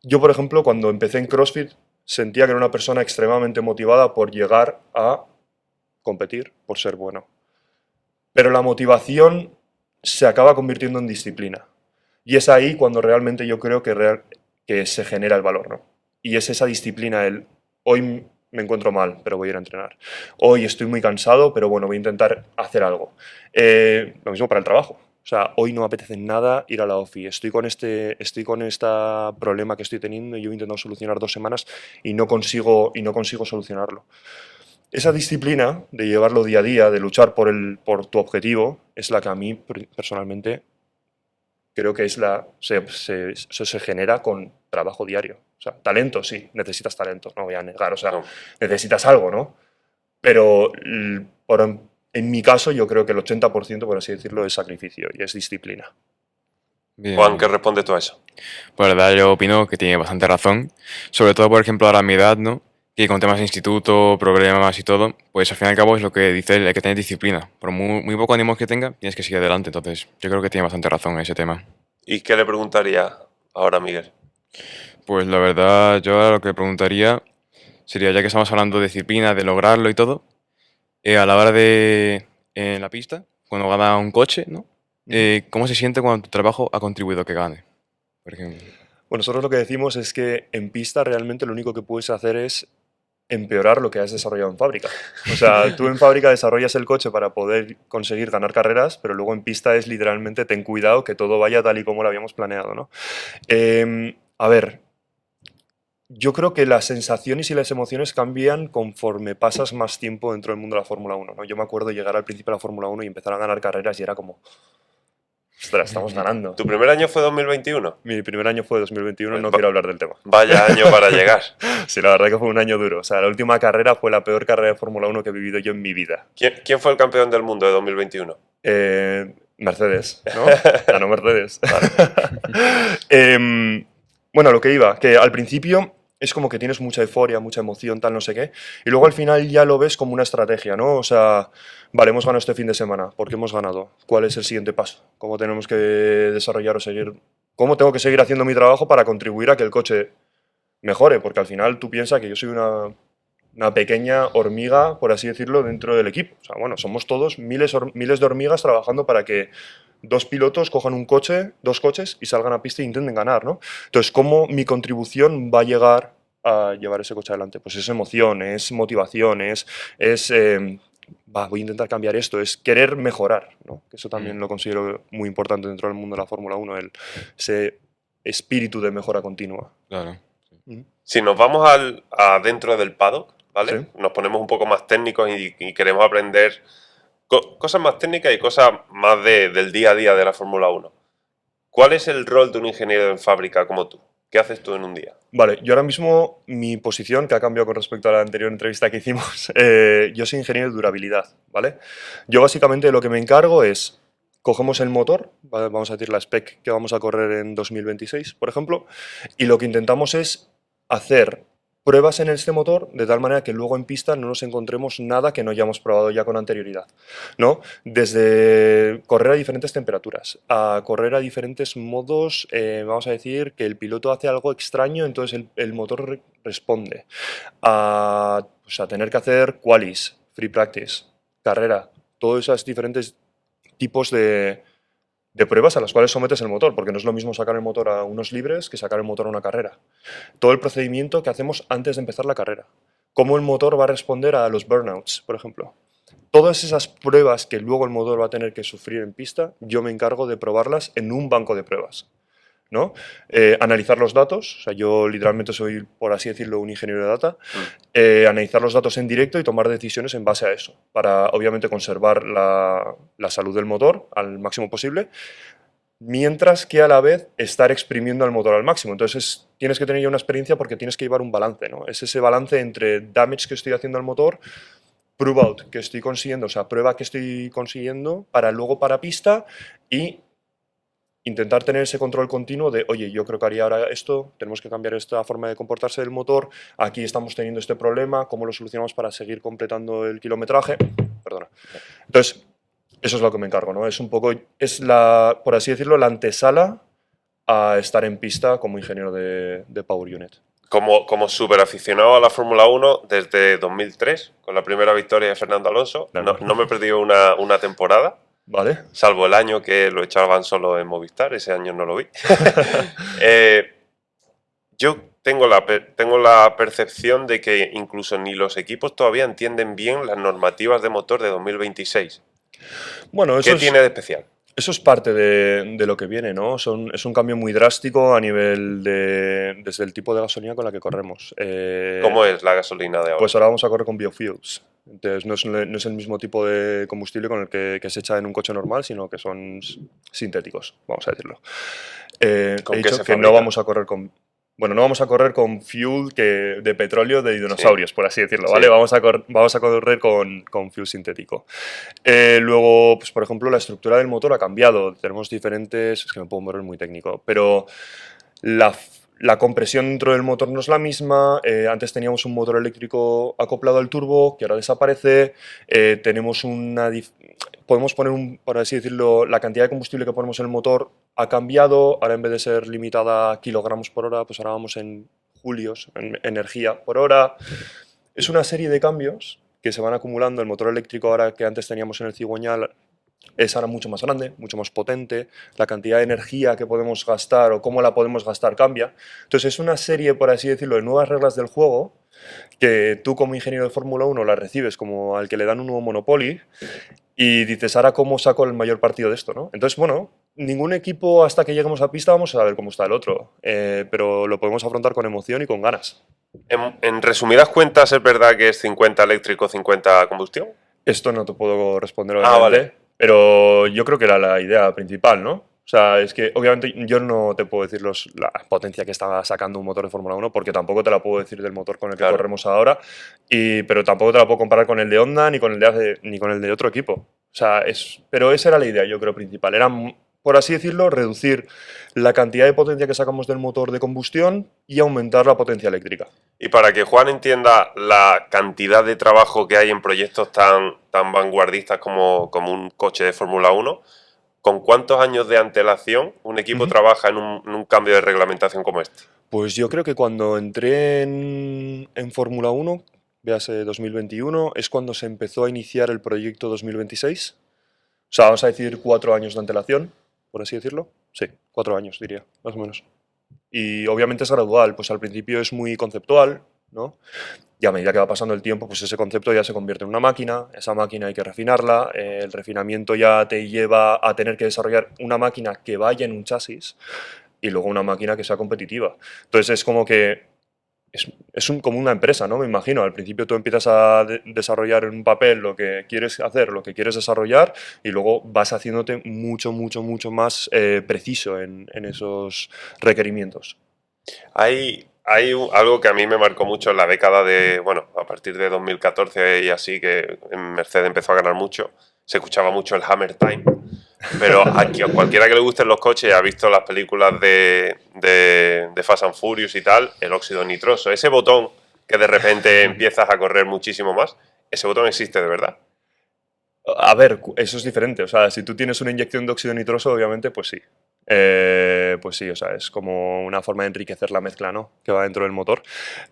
yo por ejemplo, cuando empecé en CrossFit, sentía que era una persona extremadamente motivada por llegar a competir, por ser bueno. Pero la motivación se acaba convirtiendo en disciplina. Y es ahí cuando realmente yo creo que se genera el valor, ¿no? Y es esa disciplina, el hoy me encuentro mal, pero voy a ir a entrenar. Hoy estoy muy cansado, pero bueno, voy a intentar hacer algo. Lo mismo para el trabajo. O sea, hoy no me apetece nada ir a la OFI. Estoy con este problema que estoy teniendo y yo he intentado solucionar 2 semanas y no consigo solucionarlo. Esa disciplina de llevarlo día a día, de luchar por tu objetivo, es la que a mí personalmente creo que eso se genera con trabajo diario. O sea, talento, sí, necesitas talento, no voy a negar. O sea, No. necesitas algo, ¿no? Pero en mi caso yo creo que el 80%, por así decirlo, es sacrificio y es disciplina. Bien, Juan, ¿qué bien. respondes tú a eso? Pues la verdad yo opino que tiene bastante razón. Sobre todo, por ejemplo, ahora a mi edad, ¿no? Que con temas de instituto, problemas y todo, pues al fin y al cabo es lo que dice él, hay que tener disciplina. Por muy poco ánimo que tenga, tienes que seguir adelante. Entonces, yo creo que tiene bastante razón en ese tema. ¿Y qué le preguntaría ahora a Miguel? Pues la verdad, yo ahora lo que le preguntaría sería, ya que estamos hablando de disciplina, de lograrlo y todo, a la hora de, en la pista, cuando gana un coche, ¿no? ¿Cómo se siente cuando tu trabajo ha contribuido a que gane? Por ejemplo. Bueno, nosotros lo que decimos es que en pista realmente lo único que puedes hacer es empeorar lo que has desarrollado en fábrica. O sea, tú en fábrica desarrollas el coche para poder conseguir ganar carreras, pero luego en pista es literalmente ten cuidado que todo vaya tal y como lo habíamos planeado, ¿no? A ver, yo creo que las sensaciones y las emociones cambian conforme pasas más tiempo dentro del mundo de la Fórmula 1, ¿no? Yo me acuerdo llegar al principio de la Fórmula 1 y empezar a ganar carreras y era como, ostras, estamos ganando. ¿Tu primer año fue 2021? Mi primer año fue 2021, Pues no quiero hablar del tema. Vaya año para llegar. Sí, la verdad que fue un año duro. O sea, la última carrera fue la peor carrera de Fórmula 1 que he vivido yo en mi vida. ¿Quién fue el campeón del mundo de 2021? Mercedes, ¿no? Ganó Mercedes. Bueno, lo que iba, que al principio es como que tienes mucha euforia, mucha emoción, tal, no sé qué, y luego al final ya lo ves como una estrategia, ¿no? O sea, vale, hemos ganado este fin de semana, ¿por qué hemos ganado? ¿Cuál es el siguiente paso? ¿Cómo tenemos que desarrollar o seguir? ¿Cómo tengo que seguir haciendo mi trabajo para contribuir a que el coche mejore? Porque al final tú piensas que yo soy una pequeña hormiga, por así decirlo, dentro del equipo. O sea, bueno, somos todos miles de hormigas trabajando para que dos pilotos cojan dos coches y salgan a pista e intenten ganar, ¿no? Entonces, ¿cómo mi contribución va a llegar a llevar ese coche adelante? Pues es emoción, es motivación, voy a intentar cambiar esto, es querer mejorar, ¿no? Que eso también lo considero muy importante dentro del mundo de la Fórmula 1, ese espíritu de mejora continua. Claro. Si nos vamos dentro del paddock, ¿vale? Sí. Nos ponemos un poco más técnicos y queremos aprender cosas más técnicas y cosas más del día a día de la Fórmula 1. ¿Cuál es el rol de un ingeniero en fábrica como tú? ¿Qué haces tú en un día? Vale, yo ahora mismo mi posición, que ha cambiado con respecto a la anterior entrevista que hicimos, yo soy ingeniero de durabilidad, ¿vale? Yo básicamente lo que me encargo es, cogemos el motor, ¿vale? Vamos a decir la spec que vamos a correr en 2026, por ejemplo, y lo que intentamos es hacer pruebas en este motor de tal manera que luego en pista no nos encontremos nada que no hayamos probado ya con anterioridad, ¿no? Desde correr a diferentes temperaturas, a correr a diferentes modos, vamos a decir que el piloto hace algo extraño, entonces el motor responde, pues a tener que hacer qualis, free practice, carrera, todos esos diferentes tipos de pruebas a las cuales sometes el motor, porque no es lo mismo sacar el motor a unos libres que sacar el motor a una carrera. Todo el procedimiento que hacemos antes de empezar la carrera. Cómo el motor va a responder a los burnouts, por ejemplo. Todas esas pruebas que luego el motor va a tener que sufrir en pista, yo me encargo de probarlas en un banco de pruebas, ¿no? Analizar los datos, o sea, yo literalmente soy, por así decirlo, un ingeniero de data, analizar los datos en directo y tomar decisiones en base a eso, para obviamente conservar la salud del motor al máximo posible, mientras que a la vez estar exprimiendo al motor al máximo. Entonces tienes que tener ya una experiencia porque tienes que llevar un balance, ¿no? Es ese balance entre damage que estoy haciendo al motor, prove out que estoy consiguiendo, o sea, prueba que estoy consiguiendo para luego para pista y intentar tener ese control continuo de, oye, yo creo que haría ahora esto, tenemos que cambiar esta forma de comportarse del motor, aquí estamos teniendo este problema, ¿cómo lo solucionamos para seguir completando el kilometraje? Perdona. Entonces, eso es lo que me encargo, ¿no? Es un poco, por así decirlo, la antesala a estar en pista como ingeniero de Power Unit. Como súper aficionado a la Fórmula 1 desde 2003, con la primera victoria de Fernando Alonso, no me he perdido una temporada. ¿Vale? Salvo el año que lo echaban solo en Movistar, ese año no lo vi. Yo tengo la percepción de que incluso ni los equipos todavía entienden bien las normativas de motor de 2026. Bueno, ¿Qué tiene de especial? Eso es parte de lo que viene, ¿no? Es un cambio muy drástico a nivel desde el tipo de gasolina con la que corremos. ¿Cómo es la gasolina de ahora? Pues ahora vamos a correr con biofuels. Entonces no es el mismo tipo de combustible con el que se echa en un coche normal, sino que son sintéticos, vamos a decirlo. ¿Con he qué dicho se que fabrica? no vamos a correr con... Bueno, no vamos a correr con fuel de petróleo de dinosaurios, por así decirlo, ¿vale? Sí. Vamos a correr con fuel sintético. Luego, pues por ejemplo, la estructura del motor ha cambiado. Tenemos diferentes... Es que me puedo mover muy técnico, pero la compresión dentro del motor no es la misma. Antes teníamos un motor eléctrico acoplado al turbo, que ahora desaparece. Tenemos podemos poner, por así decirlo, la cantidad de combustible que ponemos en el motor ha cambiado. Ahora en vez de ser limitada a kilogramos por hora, pues ahora vamos en julios, en energía por hora. Es una serie de cambios que se van acumulando. El motor eléctrico ahora que antes teníamos en el cigüeñal es ahora mucho más grande, mucho más potente, la cantidad de energía que podemos gastar o cómo la podemos gastar cambia. Entonces es una serie, por así decirlo, de nuevas reglas del juego que tú como ingeniero de Fórmula 1 las recibes como al que le dan un nuevo Monopoly y dices, ahora cómo saco el mayor partido de esto, ¿no? Entonces, bueno, ningún equipo hasta que lleguemos a pista vamos a ver cómo está el otro, pero lo podemos afrontar con emoción y con ganas. En resumidas cuentas, ¿es verdad que es 50 eléctrico, 50 combustión? Esto no te puedo responder obviamente, vale. pero yo creo que era la idea principal, ¿no? O sea, es que obviamente yo no te puedo decir la potencia que está sacando un motor de Fórmula 1 porque tampoco te la puedo decir del motor con el que Claro. corremos ahora, pero tampoco te la puedo comparar con el de Honda ni con ni con el de otro equipo. O sea, pero esa era la idea, yo creo, principal. Era, por así decirlo, reducir la cantidad de potencia que sacamos del motor de combustión y aumentar la potencia eléctrica. Y para que Juan entienda la cantidad de trabajo que hay en proyectos tan vanguardistas como un coche de Fórmula 1, ¿con cuántos años de antelación un equipo trabaja en un cambio de reglamentación como este? Pues yo creo que cuando entré en Fórmula 1, véase 2021, es cuando se empezó a iniciar el proyecto 2026. O sea, vamos a decir 4 años de antelación, por así decirlo. Sí, 4 años diría, más o menos. Y obviamente es gradual, pues al principio es muy conceptual, ¿no? Y a medida que va pasando el tiempo, pues ese concepto ya se convierte en una máquina, esa máquina hay que refinarla, el refinamiento ya te lleva a tener que desarrollar una máquina que vaya en un chasis y luego una máquina que sea competitiva. Entonces es como que como una empresa, ¿no? Me imagino, al principio tú empiezas a desarrollar en un papel lo que quieres hacer, lo que quieres desarrollar y luego vas haciéndote mucho más preciso en esos requerimientos. Hay algo que a mí me marcó mucho en la década a partir de 2014 y así, que en Mercedes empezó a ganar mucho, se escuchaba mucho el Hammer Time, pero a cualquiera que le gusten los coches y ha visto las películas de Fast and Furious y tal, el óxido nitroso, ese botón que de repente empiezas a correr muchísimo más, ese botón existe de verdad. A ver, eso es diferente. O sea, si tú tienes una inyección de óxido nitroso, obviamente, pues sí. Pues sí, o sea, es como una forma de enriquecer la mezcla, ¿no? Que va dentro del motor.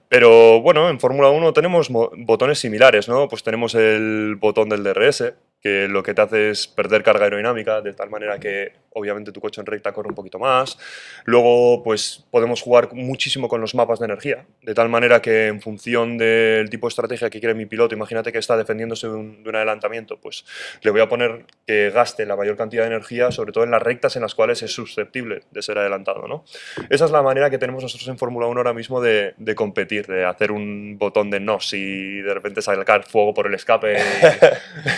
Pero bueno, en Fórmula 1 tenemos botones similares, ¿no? Pues tenemos el botón del DRS, que lo que te hace es perder carga aerodinámica, de tal manera que obviamente tu coche en recta corre un poquito más. Luego, pues podemos jugar muchísimo con los mapas de energía, de tal manera que en función del tipo de estrategia que quiere mi piloto, imagínate que está defendiéndose de un adelantamiento, pues le voy a poner que gaste la mayor cantidad de energía, sobre todo en las rectas en las cuales es susceptible de ser adelantado, ¿no? Esa es la manera que tenemos nosotros en Fórmula 1 ahora mismo de competir, de hacer un botón de NOS y de repente sacar fuego por el escape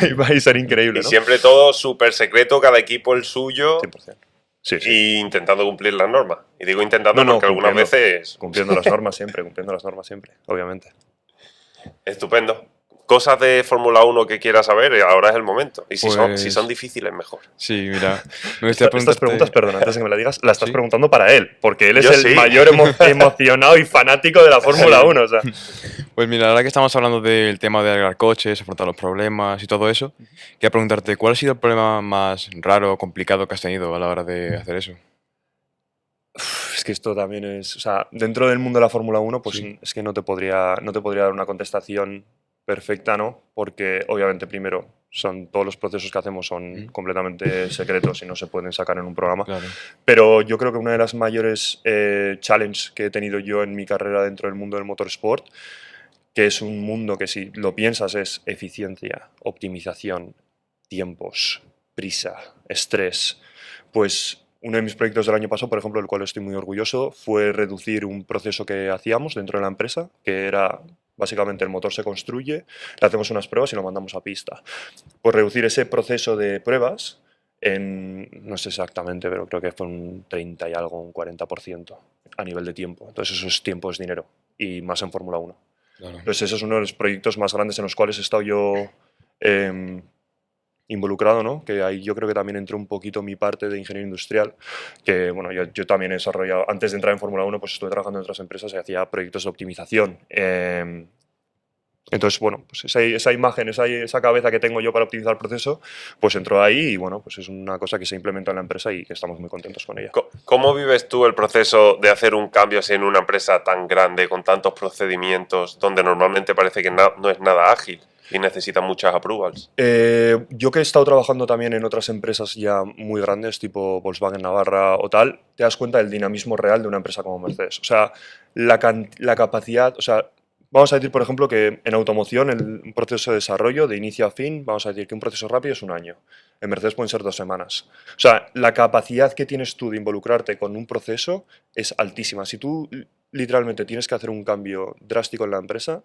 y va a ser increíble, Y ¿no? siempre todo súper secreto, cada equipo el suyo, 100%. Sí, sí. y intentando cumplir las normas. Y digo intentando porque algunas veces... Cumpliendo las normas siempre, obviamente. Estupendo. Cosas de Fórmula 1 que quieras saber, ahora es el momento. Y si Pues- son difíciles, mejor. Sí, mira, me gustaría Estas preguntas, preguntarte... perdón, antes de que me la digas, las estás Sí. preguntando para él, porque él es Yo el sí. mayor emocionado y fanático de la Fórmula 1. O sea. Pues mira, ahora que estamos hablando del tema de arreglar coches, afrontar los problemas y todo eso, quería preguntarte, ¿cuál ha sido el problema más raro o complicado que has tenido a la hora de hacer eso? Es que esto también es, o sea, dentro del mundo de la Fórmula 1, pues Sí. es que no te podría dar una contestación perfecta, ¿no? Porque obviamente primero todos los procesos que hacemos son completamente secretos y no se pueden sacar en un programa. Claro. Pero yo creo que una de las mayores challenges que he tenido yo en mi carrera dentro del mundo del motorsport, que es un mundo que si lo piensas es eficiencia, optimización, tiempos, prisa, estrés, pues uno de mis proyectos del año pasado, por ejemplo, del cual estoy muy orgulloso, fue reducir un proceso que hacíamos dentro de la empresa, que era básicamente el motor se construye, le hacemos unas pruebas y lo mandamos a pista. Pues reducir ese proceso de pruebas en, no sé exactamente, pero creo que fue un 30 y algo, un 40% a nivel de tiempo. Entonces eso es tiempo, es dinero, y más en Fórmula 1. Claro. Entonces ese es uno de los proyectos más grandes en los cuales he estado yo involucrado, ¿no? Que ahí yo creo que también entró un poquito mi parte de ingeniero industrial, que bueno, yo también he desarrollado, antes de entrar en Fórmula 1, pues estuve trabajando en otras empresas y hacía proyectos de optimización. Entonces, bueno, pues esa imagen, esa cabeza que tengo yo para optimizar el proceso, pues entró ahí y bueno, pues es una cosa que se implementa en la empresa y que estamos muy contentos con ella. ¿Cómo vives tú el proceso de hacer un cambio así en una empresa tan grande, con tantos procedimientos, donde normalmente parece que no es nada ágil y necesita muchas approvals? Yo que he estado trabajando también en otras empresas ya muy grandes, tipo Volkswagen Navarra o tal, te das cuenta del dinamismo real de una empresa como Mercedes. O sea, la capacidad, o sea, vamos a decir, por ejemplo, que en automoción un proceso de desarrollo de inicio a fin, vamos a decir que un proceso rápido es un año. En Mercedes pueden ser 2 semanas. O sea, la capacidad que tienes tú de involucrarte con un proceso es altísima. Si tú literalmente tienes que hacer un cambio drástico en la empresa,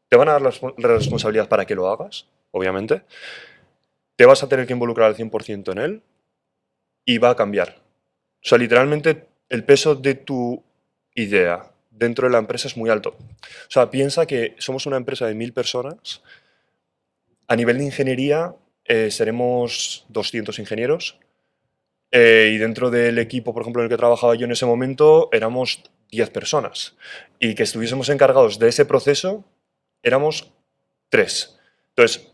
te van a dar la responsabilidad para que lo hagas, obviamente. Te vas a tener que involucrar al 100% en él y va a cambiar. O sea, literalmente el peso de tu idea dentro de la empresa es muy alto. O sea, piensa que somos una empresa de 1000 personas. A nivel de ingeniería seremos 200 ingenieros. Y dentro del equipo, por ejemplo, en el que trabajaba yo en ese momento, éramos 10 personas. Y que estuviésemos encargados de ese proceso, éramos 3. Entonces,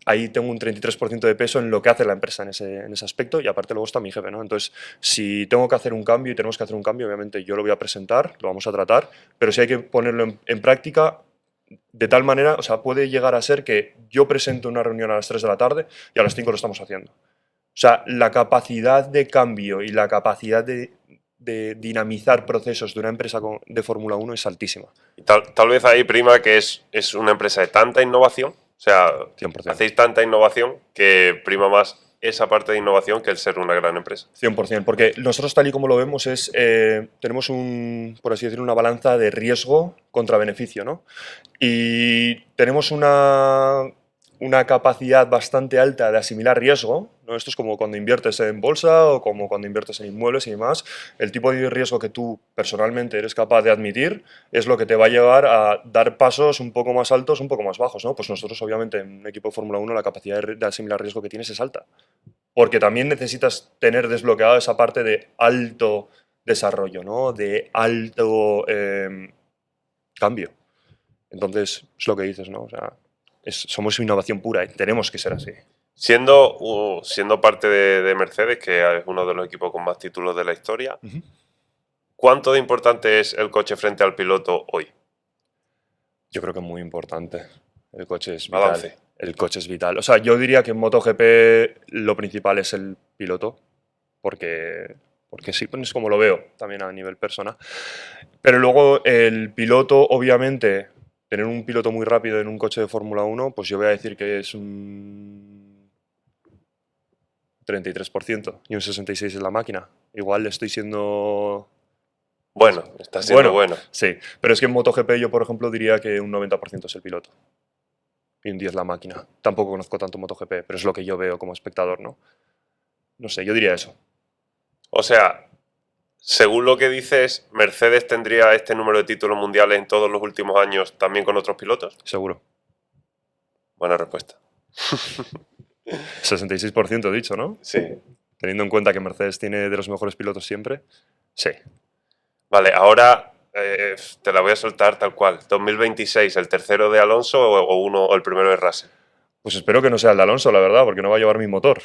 ahí tengo un 33% de peso en lo que hace la empresa en ese aspecto y aparte luego está mi jefe, ¿no? Entonces, si tengo que hacer un cambio y tenemos que hacer un cambio, obviamente yo lo voy a presentar, lo vamos a tratar, pero si hay que ponerlo en práctica de tal manera, o sea, puede llegar a ser que yo presento una reunión a las 3 de la tarde y a las 5 lo estamos haciendo. O sea, la capacidad de cambio y la capacidad de dinamizar procesos de una empresa de Fórmula 1 es altísima. Y tal vez ahí prima que es una empresa de tanta innovación, o sea, 100%. hacéis tanta innovación que prima más esa parte de innovación que el ser una gran empresa. 100%, porque nosotros tal y como lo vemos es, tenemos por así decirlo, una balanza de riesgo contra beneficio, ¿no? Y tenemos una capacidad bastante alta de asimilar riesgo, ¿no? Esto es como cuando inviertes en bolsa o como cuando inviertes en inmuebles y demás. El tipo de riesgo que tú personalmente eres capaz de admitir es lo que te va a llevar a dar pasos un poco más altos, un poco más bajos, ¿no? Pues nosotros, obviamente, en un equipo de Fórmula 1 la capacidad de asimilar riesgo que tienes es alta. Porque también necesitas tener desbloqueado esa parte de alto desarrollo, ¿no? De alto cambio. Entonces, es lo que dices, ¿no? O sea, somos innovación pura y tenemos que ser así. Siendo parte de Mercedes, que es uno de los equipos con más títulos de la historia, ¿cuánto de importante es el coche frente al piloto hoy? Yo creo que es muy importante. El coche es vital. Balance. El coche es vital. O sea, yo diría que en MotoGP lo principal es el piloto, porque sí, pues es como lo veo también a nivel persona. Pero luego el piloto, obviamente, tener un piloto muy rápido en un coche de Fórmula 1, pues yo voy a decir que es un 33% y un 66% en la máquina. Igual estoy siendo... Bueno, está siendo bueno. Sí, pero es que en MotoGP yo, por ejemplo, diría que un 90% es el piloto y un 10% la máquina. Tampoco conozco tanto MotoGP, pero es lo que yo veo como espectador, ¿no? No sé, yo diría eso. O sea, según lo que dices, ¿Mercedes tendría este número de títulos mundiales en todos los últimos años también con otros pilotos? Seguro. Buena respuesta. 66% he dicho, ¿no? Sí. Teniendo en cuenta que Mercedes tiene de los mejores pilotos siempre. Sí. Vale, ahora te la voy a soltar tal cual. 2026, ¿el tercero de Alonso o el primero de Russell? Pues espero que no sea el de Alonso, la verdad, porque no va a llevar mi motor.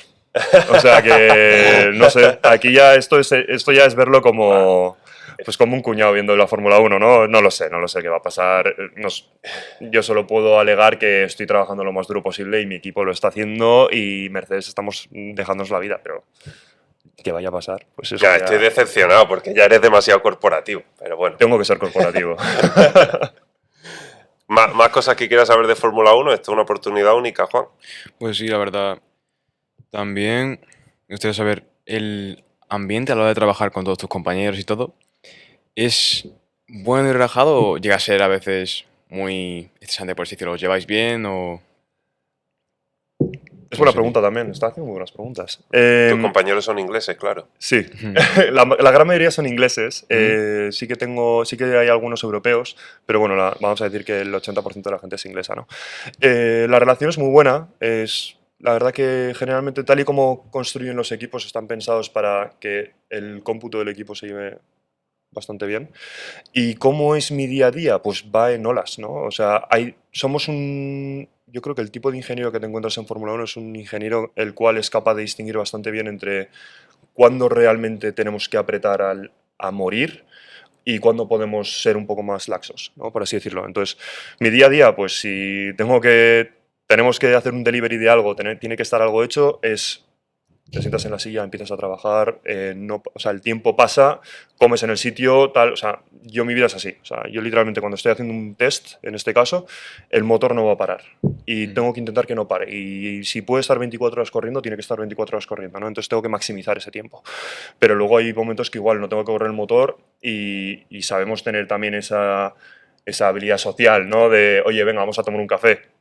O sea que, no sé, aquí ya esto ya es verlo como, pues como un cuñado viendo la Fórmula 1, ¿no? No lo sé qué va a pasar. Yo solo puedo alegar que estoy trabajando lo más duro posible y mi equipo lo está haciendo y Mercedes estamos dejándonos la vida, pero ¿qué vaya a pasar? Pues eso Ya, estoy decepcionado porque ya eres demasiado corporativo, pero bueno. Tengo que ser corporativo. ¿Más cosas que quieras saber de Fórmula 1? Esto es una oportunidad única, Juan. Pues sí, la verdad. También me gustaría saber, el ambiente a la hora de trabajar con todos tus compañeros y todo, ¿es bueno y relajado o llega a ser a veces muy estresante, por así decirlo? ¿Os lleváis bien o...? Es No buena sé, pregunta también, está haciendo muy buenas preguntas. Tus compañeros son ingleses, claro. Sí, Ujú. la gran mayoría son ingleses. Ujú. Sí que hay algunos europeos, pero bueno, vamos a decir que el 80% de la gente es inglesa, ¿no? La relación es muy buena. La verdad que generalmente, tal y como construyen los equipos, están pensados para que el cómputo del equipo se lleve bastante bien. ¿Y cómo es mi día a día? Pues va en olas, ¿no? O sea, yo creo que el tipo de ingeniero que te encuentras en Fórmula 1 es un ingeniero el cual es capaz de distinguir bastante bien entre cuándo realmente tenemos que apretar a morir y cuándo podemos ser un poco más laxos, ¿no? Por así decirlo. Entonces, mi día a día, pues si tenemos que hacer un delivery de algo, tiene que estar algo hecho, te sientas en la silla, empiezas a trabajar, o sea, el tiempo pasa, comes en el sitio, tal, o sea, mi vida es así. O sea, yo literalmente cuando estoy haciendo un test, en este caso, el motor no va a parar y tengo que intentar que no pare. Y si puede estar 24 horas corriendo, tiene que estar 24 horas corriendo, ¿no? Entonces tengo que maximizar ese tiempo. Pero luego hay momentos que igual no tengo que correr el motor y sabemos tener también esa habilidad social, ¿no? De, oye, venga, vamos a tomar un café.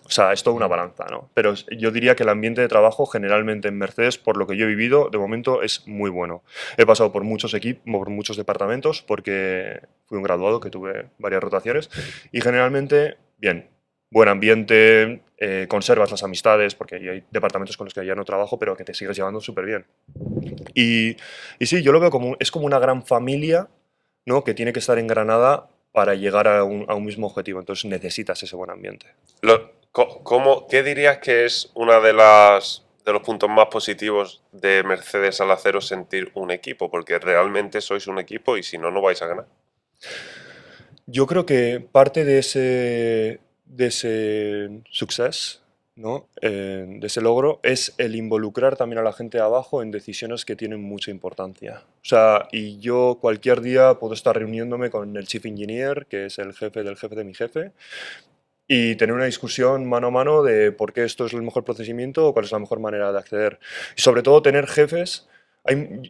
O sea, es toda una balanza, ¿no? Pero yo diría que el ambiente de trabajo generalmente en Mercedes, por lo que yo he vivido, de momento es muy bueno. He pasado por muchos equipos, por muchos departamentos, porque fui un graduado que tuve varias rotaciones, y generalmente, bien, buen ambiente, conservas las amistades, porque hay departamentos con los que ya no trabajo, pero que te sigues llevando súper bien. Y sí, yo lo veo es como una gran familia, ¿no? Que tiene que estar engranada para llegar a un mismo objetivo. Entonces necesitas ese buen ambiente. ¿Qué dirías que es una de los puntos más positivos de Mercedes al haceros sentir un equipo? Porque realmente sois un equipo y si no, no vais a ganar. Yo creo que parte de ese success, ¿no? De ese logro, es el involucrar también a la gente de abajo en decisiones que tienen mucha importancia. O sea, y yo cualquier día puedo estar reuniéndome con el chief engineer, que es el jefe del jefe de mi jefe, y tener una discusión mano a mano de por qué esto es el mejor procedimiento o cuál es la mejor manera de acceder. Y sobre todo tener jefes.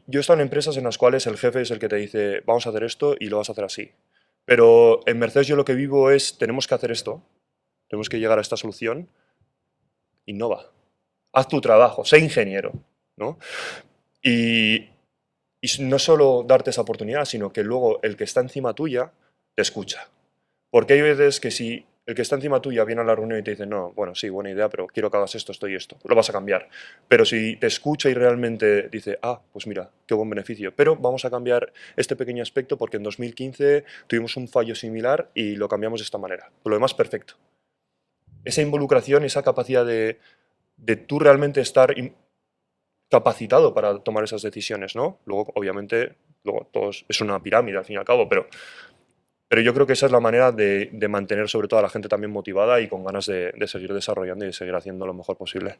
Yo he estado en empresas en las cuales el jefe es el que te dice, vamos a hacer esto y lo vas a hacer así. Pero en Mercedes yo lo que vivo es, tenemos que hacer esto, tenemos que llegar a esta solución, innova. Haz tu trabajo, sé ingeniero, ¿no? Y, y no solo darte esa oportunidad, sino que luego el que está encima tuya te escucha. Porque hay veces que si El que está encima tuya viene a la reunión y te dice, no, bueno, sí, buena idea, pero quiero que hagas esto, esto y esto. Lo vas a cambiar. Pero si te escucha y realmente dice, ah, pues mira, qué buen beneficio, pero vamos a cambiar este pequeño aspecto porque en 2015 tuvimos un fallo similar y lo cambiamos de esta manera. Por lo demás, perfecto. Esa involucración, esa capacidad de tú realmente estar capacitado para tomar esas decisiones, ¿no? Luego, obviamente, luego todos, es una pirámide al fin y al cabo, pero yo creo que esa es la manera de mantener sobre todo a la gente también motivada y con ganas de seguir desarrollando y de seguir haciendo lo mejor posible.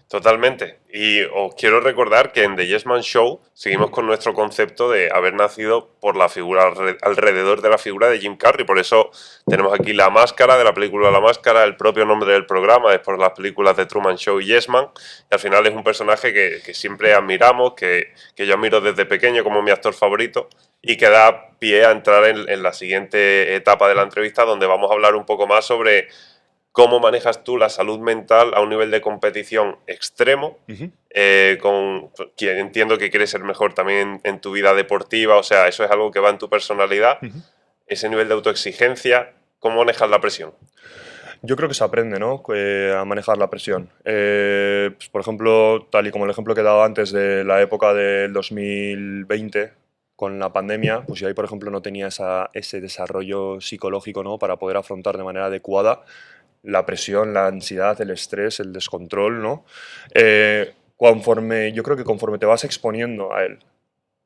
Totalmente. Y os quiero recordar que en The Yes Man Show seguimos con nuestro concepto de haber nacido por la figura, alrededor de la figura de Jim Carrey. Por eso tenemos aquí la máscara de la película La Máscara, el propio nombre del programa es por las películas de Truman Show y Yes Man. Y al final es un personaje que siempre admiramos, que yo admiro desde pequeño como mi actor favorito y que da pie a entrar en la siguiente etapa de la entrevista, donde vamos a hablar un poco más sobre cómo manejas tú la salud mental a un nivel de competición extremo, entiendo que quieres ser mejor también en tu vida deportiva, o sea, eso es algo que va en tu personalidad, ese nivel de autoexigencia, ¿cómo manejas la presión? Yo creo que se aprende, ¿no? A manejar la presión. Pues, por ejemplo, tal y como el ejemplo que he dado antes de la época del 2020, con la pandemia, pues yo ahí, por ejemplo, no tenía ese desarrollo psicológico, ¿no? Para poder afrontar de manera adecuada la presión, la ansiedad, el estrés, el descontrol, ¿no? Yo creo que conforme te vas exponiendo a él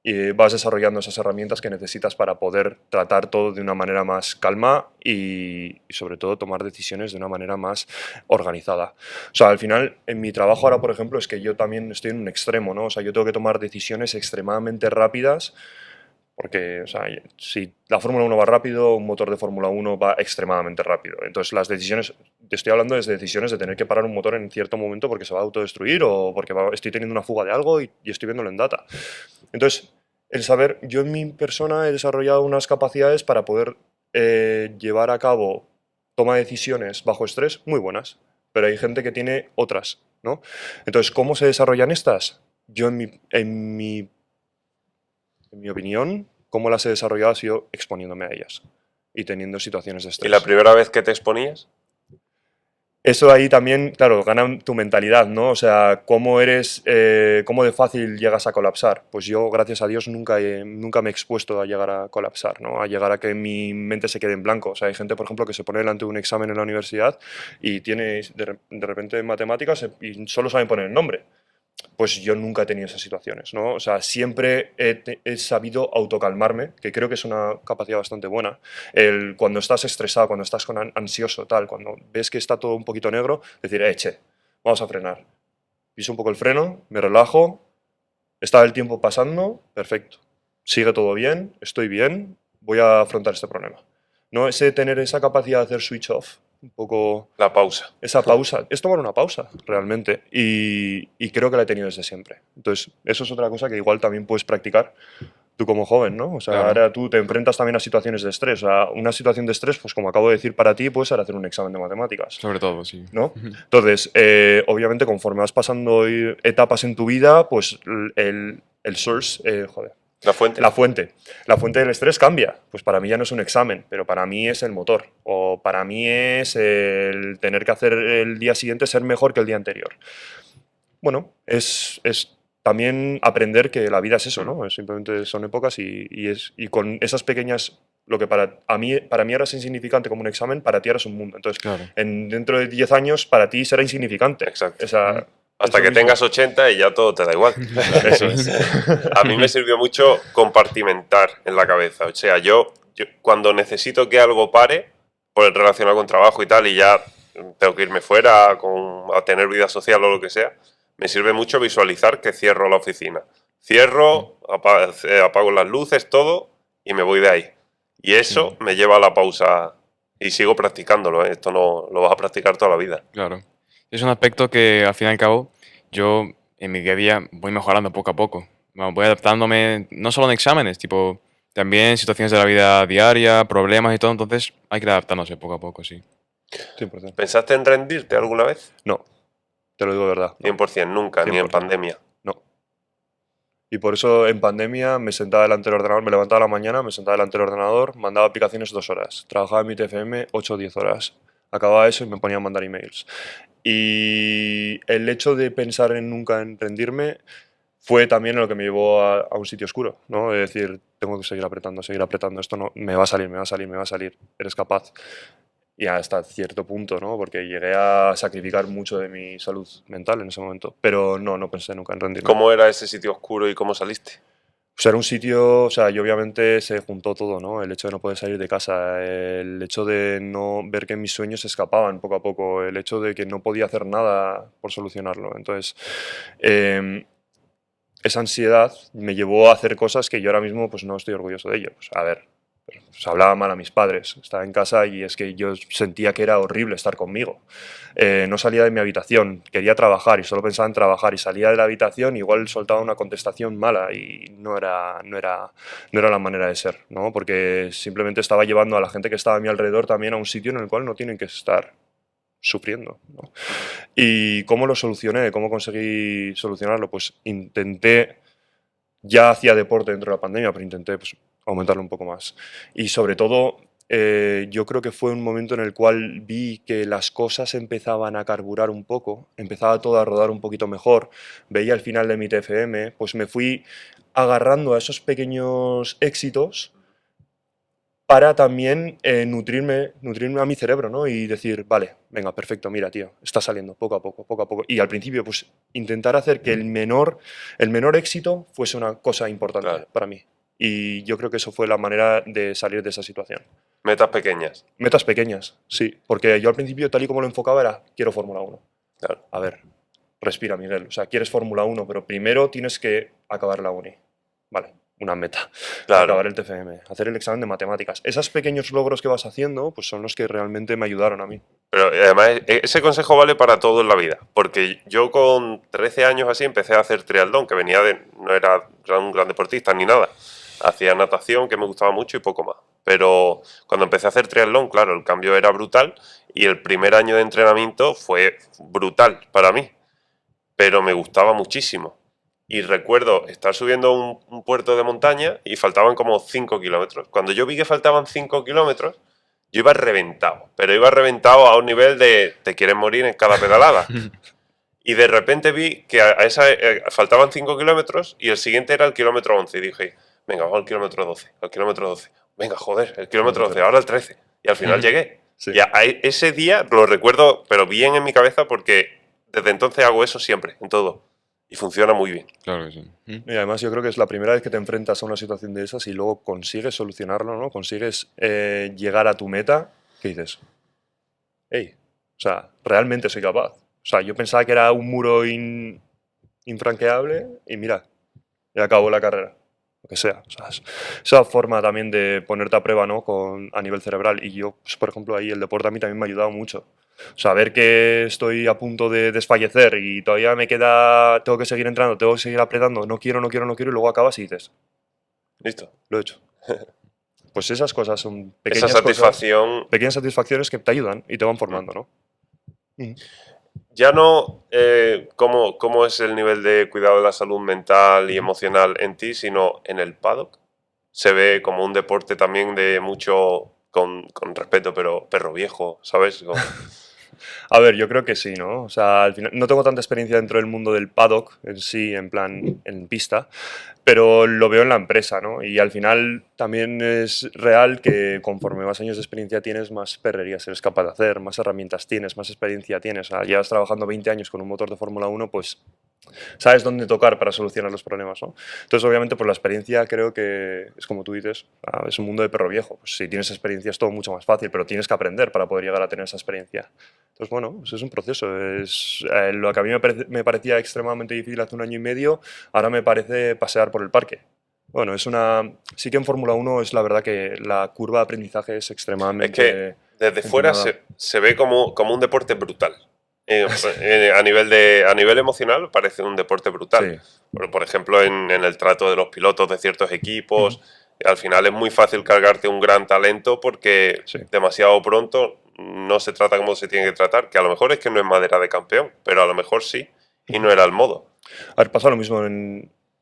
y vas desarrollando esas herramientas que necesitas para poder tratar todo de una manera más calma y sobre todo tomar decisiones de una manera más organizada. O sea, al final, en mi trabajo ahora, por ejemplo, es que yo también estoy en un extremo, ¿no? O sea, yo tengo que tomar decisiones extremadamente rápidas porque, o sea, si la Fórmula 1 va rápido, un motor de Fórmula 1 va extremadamente rápido. Entonces, las decisiones, te estoy hablando de decisiones de tener que parar un motor en cierto momento porque se va a autodestruir o porque estoy teniendo una fuga de algo y estoy viéndolo en data. Entonces, el saber, yo en mi persona he desarrollado unas capacidades para poder llevar a cabo toma de decisiones bajo estrés muy buenas, pero hay gente que tiene otras, ¿no? Entonces, ¿cómo se desarrollan estas? Yo en mi opinión, cómo las he desarrollado ha sido exponiéndome a ellas y teniendo situaciones de ¿Y estrés. la primera vez que te exponías? Eso ahí también, claro, gana tu mentalidad, ¿no? O sea, cómo de fácil llegas a colapsar. Pues yo, gracias a Dios, nunca me he expuesto a llegar a colapsar, ¿no? A llegar a que mi mente se quede en blanco. O sea, hay gente, por ejemplo, que se pone delante de un examen en la universidad y tiene de repente matemáticas y solo saben poner el nombre. Pues yo nunca he tenido esas situaciones, ¿no? O sea, siempre he sabido autocalmarme, que creo que es una capacidad bastante buena. Cuando estás estresado, cuando estás ansioso, tal, cuando ves que está todo un poquito negro, decir, che, vamos a frenar. Piso un poco el freno, me relajo, está el tiempo pasando, perfecto. Sigue todo bien, estoy bien, voy a afrontar este problema. ¿No? Tener esa capacidad de hacer switch off, un poco La pausa. esa pausa, es tomar una pausa, realmente. Y creo que la he tenido desde siempre. Entonces, eso es otra cosa que igual también puedes practicar tú como joven, ¿no? O sea, Claro. ahora tú te enfrentas también a situaciones de estrés. O sea, una situación de estrés, pues como acabo de decir para ti, puede ser hacer un examen de matemáticas, Sobre todo, sí. ¿no? Entonces, obviamente, conforme vas pasando etapas en tu vida, pues el source, La fuente. la fuente del estrés cambia. Pues para mí ya no es un examen, pero para mí es el motor. O para mí es el tener que hacer el día siguiente ser mejor que el día anterior. Bueno, es también aprender que la vida es eso, ¿no? Simplemente son épocas y con esas pequeñas, lo que para mí era insignificante como un examen, para ti era un mundo. Entonces, Claro. dentro de 10 años, para ti será insignificante. Exacto. eso Hasta que mismo. tengas 80 y ya todo te da igual. Eso es. A mí me sirvió mucho compartimentar en la cabeza. O sea, yo cuando necesito que algo pare, por el relacionado con trabajo y tal, y ya tengo que irme fuera a tener vida social o lo que sea, me sirve mucho visualizar que cierro la oficina. Cierro, apago las luces, todo, y me voy de ahí. Y eso me lleva a la pausa y sigo practicándolo, ¿eh? Esto no lo vas a practicar toda la vida. Claro. Es un aspecto que, al fin y al cabo, yo en mi día a día voy mejorando poco a poco. Bueno, voy adaptándome, no solo en exámenes, tipo, también en situaciones de la vida diaria, problemas y todo, entonces hay que ir adaptándose poco a poco, sí. 100%. ¿Pensaste en rendirte alguna vez? No, te lo digo de verdad. No. 100%, nunca, ni en 100%. pandemia. No. Y por eso en pandemia me sentaba delante del ordenador, me levantaba a la mañana, me sentaba delante del ordenador, mandaba aplicaciones 2 horas, trabajaba en mi TFM 8 o 10 horas. Acababa eso y me ponía a mandar emails. Y el hecho de pensar en nunca en rendirme fue también lo que me llevó a un sitio oscuro, ¿no? Es decir, tengo que seguir apretando, esto no, me va a salir, me va a salir, me va a salir, eres capaz. Y hasta cierto punto, ¿no? Porque llegué a sacrificar mucho de mi salud mental en ese momento. Pero no pensé nunca en rendirme. ¿Cómo era ese sitio oscuro y cómo saliste? Pues era un sitio, o sea, y obviamente se juntó todo, ¿no? El hecho de no poder salir de casa, el hecho de no ver que mis sueños se escapaban poco a poco, el hecho de que no podía hacer nada por solucionarlo. Entonces, esa ansiedad me llevó a hacer cosas que yo ahora mismo pues no estoy orgulloso de ello. Pues, a ver, pues, hablaba mal a mis padres, estaba en casa y es que yo sentía que era horrible estar conmigo. No salía de mi habitación, quería trabajar y solo pensaba en trabajar y salía de la habitación y igual soltaba una contestación mala y no era la manera de ser, ¿no? Porque simplemente estaba llevando a la gente que estaba a mi alrededor también a un sitio en el cual no tienen que estar sufriendo, ¿no? ¿Y cómo lo solucioné? ¿Cómo conseguí solucionarlo? Pues intenté, ya hacía deporte dentro de la pandemia, pero intenté pues, aumentarlo un poco más. Y sobre todo, yo creo que fue un momento en el cual vi que las cosas empezaban a carburar un poco, empezaba todo a rodar un poquito mejor, veía el final de mi TFM, pues me fui agarrando a esos pequeños éxitos para también nutrirme a mi cerebro, ¿no? Y decir, vale, venga, perfecto, mira, tío, está saliendo poco a poco, poco a poco. Y al principio, pues, intentar hacer que el menor éxito fuese una cosa importante Claro. para mí. Y yo creo que eso fue la manera de salir de esa situación. Metas pequeñas. Metas pequeñas, sí, porque yo al principio, tal y como lo enfocaba, era, quiero Fórmula 1. Claro. A ver, respira, Miguel, o sea, quieres Fórmula 1, pero primero tienes que acabar la uni. Vale, una meta. Claro. Acabar el TFM, hacer el examen de matemáticas. Esos pequeños logros que vas haciendo, pues son los que realmente me ayudaron a mí. Pero además ese consejo vale para todo en la vida, porque yo con 13 años así empecé a hacer triatlón, que no era un gran deportista ni nada. Hacía natación, que me gustaba mucho y poco más. Pero cuando empecé a hacer triatlón, claro, el cambio era brutal y el primer año de entrenamiento fue brutal para mí, pero me gustaba muchísimo. Y recuerdo estar subiendo un puerto de montaña y faltaban como 5 kilómetros. Cuando yo vi que faltaban 5 kilómetros, yo iba reventado, pero iba reventado a un nivel de te quieres morir en cada pedalada. Y de repente vi que faltaban 5 kilómetros y el siguiente era el kilómetro 11. Y dije, venga, vamos al kilómetro 12, al kilómetro 12. Venga, joder, el kilómetro 12, ahora el 13. Y al final llegué. Sí. Y ese día lo recuerdo, pero bien en mi cabeza, porque desde entonces hago eso siempre, en todo. Y funciona muy bien. Claro que sí. Y además yo creo que es la primera vez que te enfrentas a una situación de esas y luego consigues solucionarlo, ¿no? Consigues llegar a tu meta, ¿qué dices? Hey, o sea, realmente soy capaz. O sea, yo pensaba que era un muro infranqueable y mira, ya acabó la carrera. Lo que sea. O sea, esa forma también de ponerte a prueba, ¿no? A nivel cerebral. Y yo, pues, por ejemplo, ahí el deporte a mí también me ha ayudado mucho. Saber que estoy a punto de desfallecer y todavía tengo que seguir entrando, tengo que seguir apretando, no quiero, no quiero, no quiero, y luego acabas y dices, Listo. lo he hecho. Pues esas cosas son Esa pequeñas satisfacción. pequeñas satisfacciones que te ayudan y te van formando, ¿no? Ya no cómo es el nivel de cuidado de la salud mental y emocional en ti, sino en el paddock. Se ve como un deporte también de mucho, con respeto, pero perro viejo, ¿sabes? A ver, yo creo que sí, ¿no? O sea, al final no tengo tanta experiencia dentro del mundo del paddock en sí, en plan, en pista, pero lo veo en la empresa, ¿no? Y al final también es real que conforme más años de experiencia tienes, más perrerías eres capaz de hacer, más herramientas tienes, más experiencia tienes. O sea, llevas trabajando 20 años con un motor de Fórmula 1, pues sabes dónde tocar para solucionar los problemas, ¿no? Entonces, obviamente, pues la experiencia creo que es como tú dices, es un mundo de perro viejo. Pues si tienes experiencia es todo mucho más fácil, pero tienes que aprender para poder llegar a tener esa experiencia. Entonces, bueno, pues es un proceso. Lo que a mí me parecía extremadamente difícil hace un año y medio, ahora me parece pasear por el parque. Bueno, sí que en Fórmula 1 es la verdad que la curva de aprendizaje es extremadamente... Es que desde fuera se ve como un deporte brutal. A nivel emocional parece un deporte brutal. Sí. Por ejemplo, en el trato de los pilotos de ciertos equipos, al final es muy fácil cargarte un gran talento porque demasiado pronto no se trata como se tiene que tratar, que a lo mejor es que no es madera de campeón, pero a lo mejor sí, y no era el modo. A ver, pasa lo mismo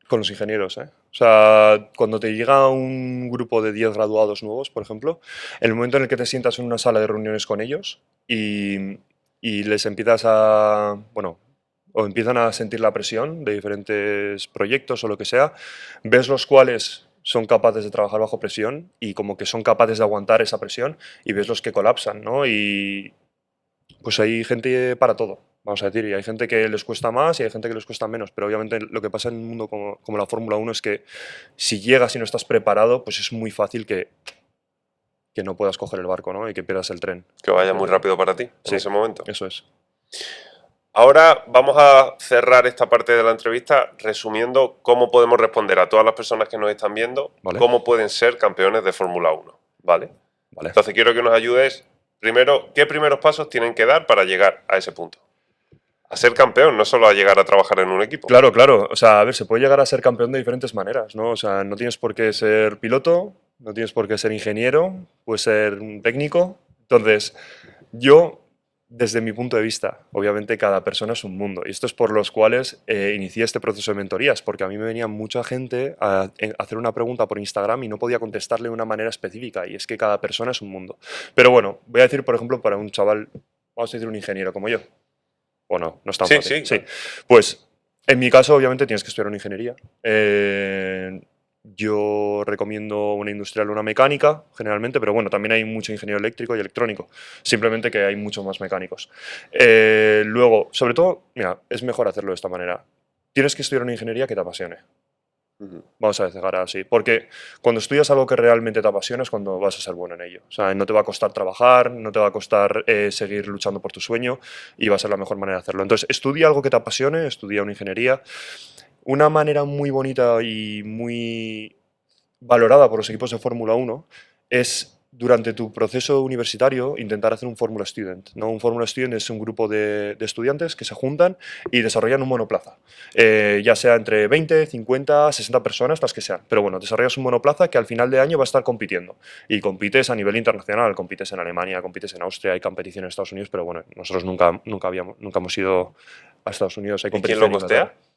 Con los ingenieros, ¿eh? O sea, cuando te llega un grupo de 10 graduados nuevos, por ejemplo, el momento en el que te sientas en una sala de reuniones con ellos y les empiezas a, bueno, o empiezan a sentir la presión de diferentes proyectos o lo que sea, ves los cuales son capaces de trabajar bajo presión y como que son capaces de aguantar esa presión y ves los que colapsan, ¿no? Y pues hay gente para todo, vamos a decir, y hay gente que les cuesta más y hay gente que les cuesta menos, pero obviamente lo que pasa en un mundo como la Fórmula 1 es que si llegas y no estás preparado, pues es muy fácil que no puedas coger el barco, ¿no? Y que pierdas el tren. Que vaya muy rápido para ti Sí. en ese momento. Eso es. Ahora vamos a cerrar esta parte de la entrevista resumiendo cómo podemos responder a todas las personas que nos están viendo, Vale. cómo pueden ser campeones de Fórmula 1, ¿vale? Vale. Entonces quiero que nos ayudes primero, ¿qué primeros pasos tienen que dar para llegar a ese punto? A ser campeón, no solo a llegar a trabajar en un equipo. Claro, claro. O sea, a ver, se puede llegar a ser campeón de diferentes maneras, ¿no? O sea, no tienes por qué ser piloto, no tienes por qué ser ingeniero, puedes ser un técnico. Entonces, yo, desde mi punto de vista, obviamente cada persona es un mundo. Y esto es por los cuales inicié este proceso de mentorías, porque a mí me venía mucha gente a hacer una pregunta por Instagram y no podía contestarle de una manera específica. Y es que cada persona es un mundo. Pero bueno, voy a decir, por ejemplo, para un chaval, vamos a decir un ingeniero como yo. ¿O no? No es tan Sí, fácil. sí. Pues, en mi caso, obviamente, tienes que estudiar una ingeniería. Yo recomiendo una industrial o una mecánica, generalmente, pero bueno, también hay mucho ingeniero eléctrico y electrónico. Simplemente que hay muchos más mecánicos. Luego, sobre todo, mira, es mejor hacerlo de esta manera. Tienes que estudiar una ingeniería que te apasione. Ujú. Vamos a dejar así. Porque cuando estudias algo que realmente te apasiona es cuando vas a ser bueno en ello. O sea, no te va a costar trabajar, no te va a costar seguir luchando por tu sueño y va a ser la mejor manera de hacerlo. Entonces, estudia algo que te apasione, estudia una ingeniería. Una manera muy bonita y muy valorada por los equipos de Fórmula 1 es durante tu proceso universitario intentar hacer un Fórmula Student, ¿no? Un Fórmula Student es un grupo de estudiantes que se juntan y desarrollan un monoplaza, ya sea entre 20, 50, 60 personas, las que sean. Pero bueno, desarrollas un monoplaza que al final de año va a estar compitiendo y compites a nivel internacional, compites en Alemania, compites en Austria, hay competición en Estados Unidos, pero bueno, nosotros nunca hemos ido a Estados Unidos. Hay ¿Y quién competición lo en Inglaterra. costea?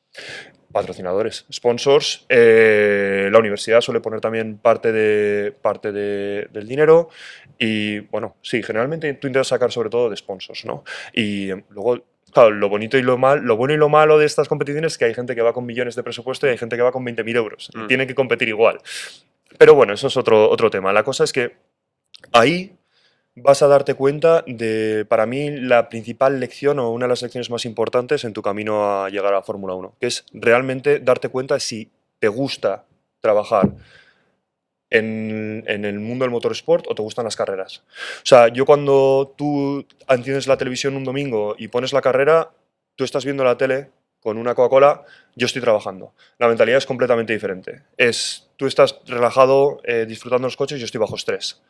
Patrocinadores, sponsors. La universidad suele poner también parte del dinero y, bueno, sí, generalmente tú intentas sacar sobre todo de sponsors, ¿no? Y luego, claro, lo bonito y lo lo bueno y lo malo de estas competiciones es que hay gente que va con millones de presupuesto y hay gente que va con 20.000 euros. Y tiene que competir igual. Pero bueno, eso es otro tema. La cosa es que ahí vas a darte cuenta de, para mí, la principal lección o una de las lecciones más importantes en tu camino a llegar a Fórmula 1, que es realmente darte cuenta si te gusta trabajar en el mundo del motorsport o te gustan las carreras. O sea, yo cuando tú enciendes la televisión un domingo y pones la carrera, tú estás viendo la tele con una Coca-Cola, yo estoy trabajando. La mentalidad es completamente diferente. Tú estás relajado, disfrutando los coches, yo estoy bajo estrés.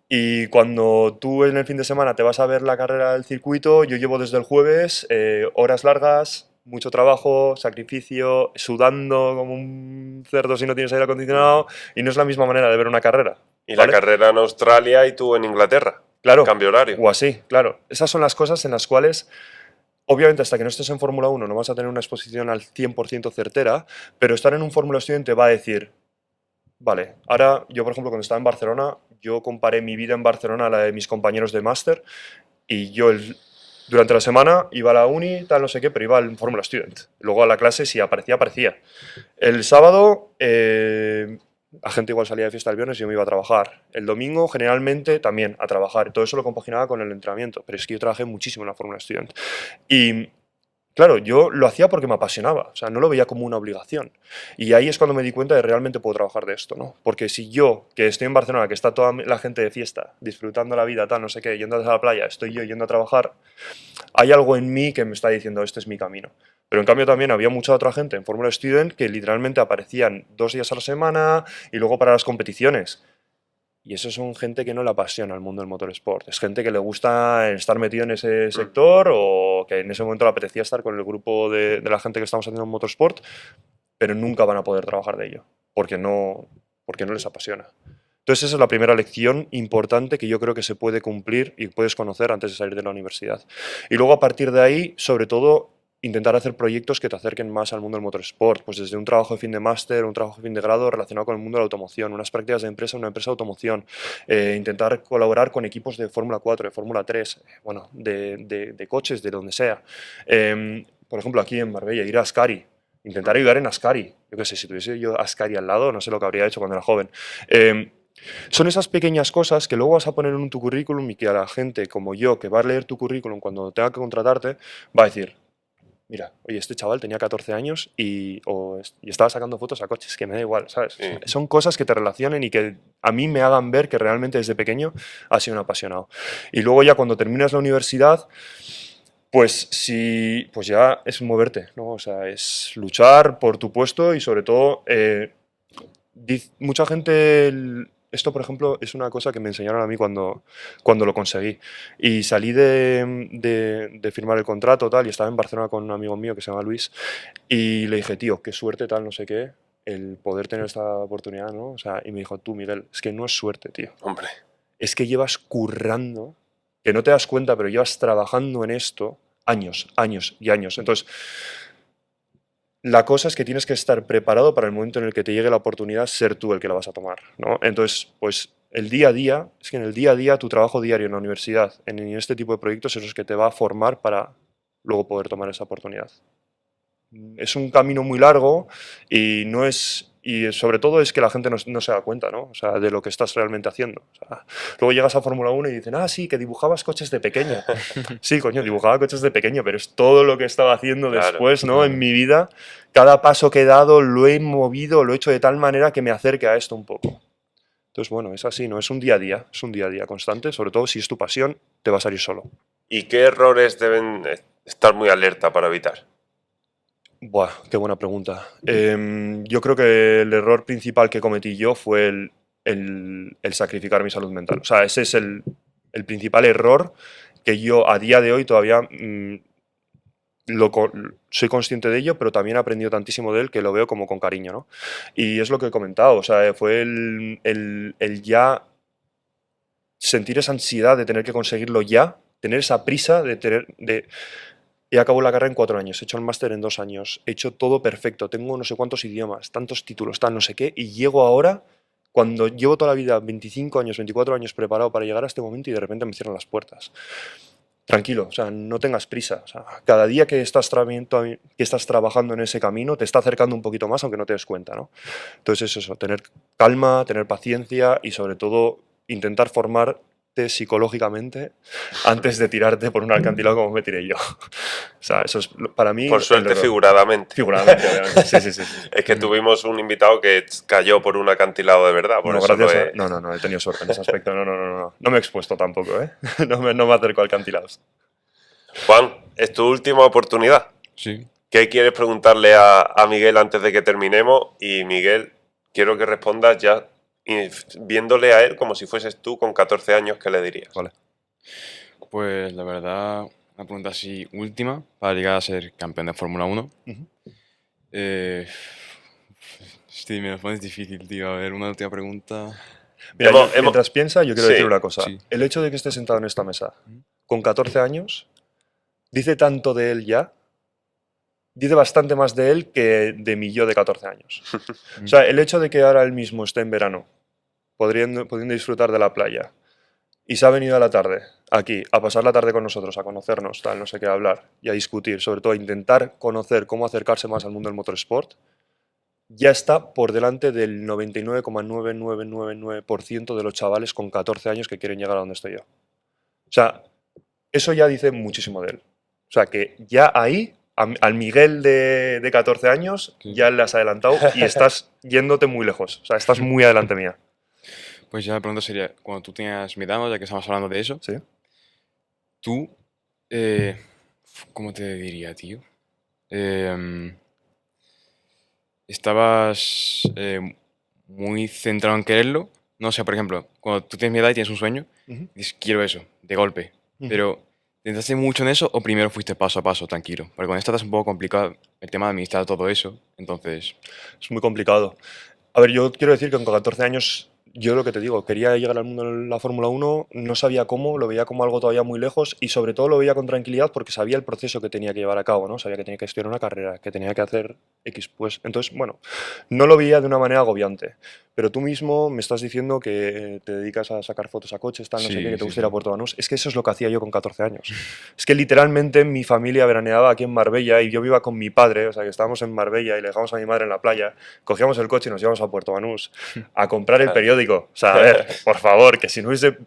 Y cuando tú en el fin de semana te vas a ver la carrera del circuito, yo llevo desde el jueves horas largas, mucho trabajo, sacrificio, sudando como un cerdo si no tienes aire acondicionado, y no es la misma manera de ver una carrera. Y ¿vale? la carrera en Australia y tú en Inglaterra. Claro. Cambio horario. O así, claro. Esas son las cosas en las cuales, obviamente, hasta que no estés en Fórmula 1 no vas a tener una exposición al 100% certera, pero estar en un Fórmula Student te va a decir, vale, ahora yo, por ejemplo, cuando estaba en Barcelona, yo comparé mi vida en Barcelona a la de mis compañeros de máster y yo durante la semana iba a la uni, tal, no sé qué, pero iba al Fórmula Student. Luego a la clase, si aparecía, aparecía. El sábado, la gente igual salía de fiesta el viernes y yo me iba a trabajar. El domingo, generalmente, también a trabajar. Todo eso lo compaginaba con el entrenamiento, pero es que yo trabajé muchísimo en la Fórmula Student. Y claro, yo lo hacía porque me apasionaba, o sea, no lo veía como una obligación. Y ahí es cuando me di cuenta de realmente puedo trabajar de esto, ¿no? Porque si yo, que estoy en Barcelona, que está toda la gente de fiesta, disfrutando la vida, tal, no sé qué, yendo a la playa, estoy yo yendo a trabajar, hay algo en mí que me está diciendo, este es mi camino. Pero en cambio también había mucha otra gente en Fórmula Student que literalmente aparecían 2 días a la semana y luego para las competiciones. Y eso son gente que no le apasiona el mundo del motorsport. Es gente que le gusta estar metido en ese sector o que en ese momento le apetecía estar con el grupo de la gente que estamos haciendo en motorsport, pero nunca van a poder trabajar de ello, porque no les apasiona. Entonces esa es la primera lección importante que yo creo que se puede cumplir y puedes conocer antes de salir de la universidad. Y luego a partir de ahí, sobre todo, intentar hacer proyectos que te acerquen más al mundo del motorsport, pues desde un trabajo de fin de máster, un trabajo de fin de grado relacionado con el mundo de la automoción, unas prácticas de empresa, una empresa de automoción, intentar colaborar con equipos de Fórmula 4, de Fórmula 3, bueno, de coches, de donde sea. Por ejemplo, aquí en Marbella, ir a Ascari, intentar ayudar en Ascari. Yo qué sé, si tuviese yo Ascari al lado, no sé lo que habría hecho cuando era joven. Son esas pequeñas cosas que luego vas a poner en tu currículum y que a la gente como yo, que va a leer tu currículum cuando tenga que contratarte, va a decir, mira, oye, este chaval tenía 14 años y estaba sacando fotos a coches, que me da igual, ¿sabes? Sí. Son cosas que te relacionen y que a mí me hagan ver que realmente desde pequeño has sido un apasionado. Y luego ya cuando terminas la universidad, pues sí, pues ya es moverte, ¿no? O sea, es luchar por tu puesto y sobre todo, mucha gente, esto por ejemplo es una cosa que me enseñaron a mí cuando lo conseguí y salí de firmar el contrato tal y estaba en Barcelona con un amigo mío que se llama Luis y le dije, tío, qué suerte tal, no sé qué, el poder tener esta oportunidad, ¿no? O sea, y me dijo, tú Miguel, es que no es suerte, tío. Hombre. Es que llevas currando, que no te das cuenta, pero llevas trabajando en esto años, años y años. Entonces, la cosa es que tienes que estar preparado para el momento en el que te llegue la oportunidad, ser tú el que la vas a tomar, ¿no? Entonces, pues el día a día, es que en el día a día, tu trabajo diario en la universidad, en este tipo de proyectos, es lo que te va a formar para luego poder tomar esa oportunidad. Es un camino muy largo y no es... Y sobre todo es que la gente no se da cuenta, ¿no? O sea, de lo que estás realmente haciendo. O sea, luego llegas a Fórmula 1 y dicen, ah, sí, que dibujabas coches de pequeño. Sí, coño, dibujaba coches de pequeño, pero es todo lo que estaba haciendo Claro, después, ¿no? claro. En mi vida, cada paso que he dado lo he movido, lo he hecho de tal manera que me acerque a esto un poco. Entonces, bueno, es así, ¿no? Es un día a día constante, sobre todo si es tu pasión, te va a salir solo. ¿Y qué errores deben estar muy alerta para evitar? Buah, qué buena pregunta. Yo creo que el error principal que cometí yo fue el sacrificar mi salud mental. O sea, ese es el principal error que yo a día de hoy todavía soy consciente de ello, pero también he aprendido tantísimo de él que lo veo como con cariño, ¿no? Y es lo que he comentado, o sea, fue el ya sentir esa ansiedad de tener que conseguirlo ya, tener esa prisa He acabado la carrera en 4 años, he hecho el máster en 2 años, he hecho todo perfecto, tengo no sé cuántos idiomas, tantos títulos, tal, no sé qué, y llego ahora, cuando llevo toda la vida, 25 años, 24 años preparado para llegar a este momento y de repente me cierran las puertas. Tranquilo, o sea, no tengas prisa. O sea, cada día que estás trabajando en ese camino te está acercando un poquito más, aunque no te des cuenta, ¿no? Entonces es eso, tener calma, tener paciencia y sobre todo intentar formarte psicológicamente antes de tirarte por un acantilado como me tiré yo. O sea, eso es para mí... Por suerte, figuradamente. Figuradamente, obviamente. Sí. Es que tuvimos un invitado que cayó por un acantilado de verdad. Por No, eso gracias no, he tenido suerte en ese aspecto. No me he expuesto tampoco, ¿eh? No me acerco a acantilados. Juan, es tu última oportunidad. Sí. ¿Qué quieres preguntarle a Miguel antes de que terminemos? Y Miguel, quiero que respondas ya viéndole a él como si fueses tú con 14 años, ¿qué le dirías? Vale. Pues la verdad, una pregunta así última para llegar a ser campeón de Fórmula 1. Ujú. Sí, me lo pones difícil, tío. A ver, una última pregunta. Mira, Hemos- mientras piensa, yo quiero Sí, decir una cosa. sí. El hecho de que esté sentado en esta mesa con 14 años dice tanto de él ya, dice bastante más de él que de mi yo de 14 años. O sea, el hecho de que ahora él mismo esté en verano, pudiendo disfrutar de la playa, y se ha venido a la tarde aquí a pasar la tarde con nosotros, a conocernos, tal, no sé qué, a hablar y a discutir, sobre todo a intentar conocer cómo acercarse más al mundo del motorsport, ya está por delante del 99,9999% de los chavales con 14 años que quieren llegar a donde estoy yo. O sea, eso ya dice muchísimo de él. O sea, que ya ahí, al Miguel de 14 años, Sí. ya le has adelantado y estás yéndote muy lejos. O sea, estás muy adelante mía. Pues ya la pregunta sería, cuando tú tenías mi edad, ¿no? Ya que estamos hablando de eso, ¿Sí? tú, ¿cómo te diría, tío? ¿Estabas muy centrado en quererlo? No, o sea, por ejemplo, cuando tú tienes mi edad y tienes un sueño, Ujú. dices, quiero eso, de golpe. Ujú. Pero, ¿intentaste mucho en eso o primero fuiste paso a paso, tranquilo? Porque con esta es un poco complicado el tema de administrar todo eso, entonces... Es muy complicado. A ver, yo quiero decir que con 14 años yo lo que te digo, quería llegar al mundo de la Fórmula 1, no sabía cómo, lo veía como algo todavía muy lejos y sobre todo lo veía con tranquilidad porque sabía el proceso que tenía que llevar a cabo, ¿no? Sabía que tenía que estudiar una carrera, que tenía que hacer X, pues entonces, bueno, no lo veía de una manera agobiante. Pero tú mismo me estás diciendo que te dedicas a sacar fotos a coches, tal, no sé qué, que te Sí, gusta ir a sí. Puerto Banús. Es que eso es lo que hacía yo con 14 años. Es que literalmente mi familia veraneaba aquí en Marbella y yo iba con mi padre, o sea, que estábamos en Marbella y le dejamos a mi madre en la playa, cogíamos el coche y nos íbamos a Puerto Banús a comprar el periódico. O sea, a ver, por favor, que si no hubiese,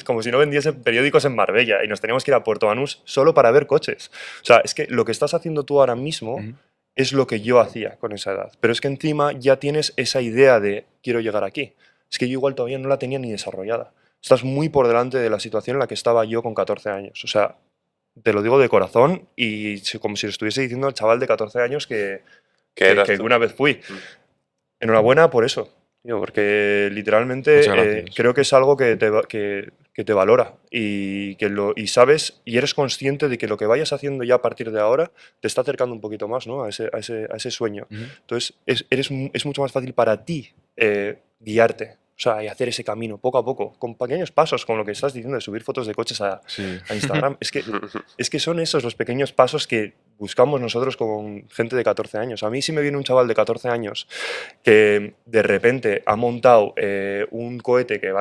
como si no vendiesen periódicos en Marbella y nos teníamos que ir a Puerto Banús solo para ver coches. O sea, es que lo que estás haciendo tú ahora mismo Ujú. es lo que yo hacía con esa edad. Pero es que encima ya tienes esa idea de quiero llegar aquí. Es que yo igual todavía no la tenía ni desarrollada. Estás muy por delante de la situación en la que estaba yo con 14 años. O sea, te lo digo de corazón y como si lo estuviese diciendo al chaval de 14 años ¿Qué eras que tú? una vez fui. Mm. Enhorabuena por eso, tío, porque Muchas literalmente gracias. creo que es algo que te valora y sabes y eres consciente de que lo que vayas haciendo ya a partir de ahora te está acercando un poquito más, ¿no? A ese sueño. Ujú. Entonces es mucho más fácil para ti guiarte. O sea, y hacer ese camino poco a poco, con pequeños pasos, con lo que estás diciendo de subir fotos de coches Sí. a Instagram. Es que son esos los pequeños pasos que buscamos nosotros con gente de 14 años. A mí si me viene un chaval de 14 años que de repente ha montado un cohete que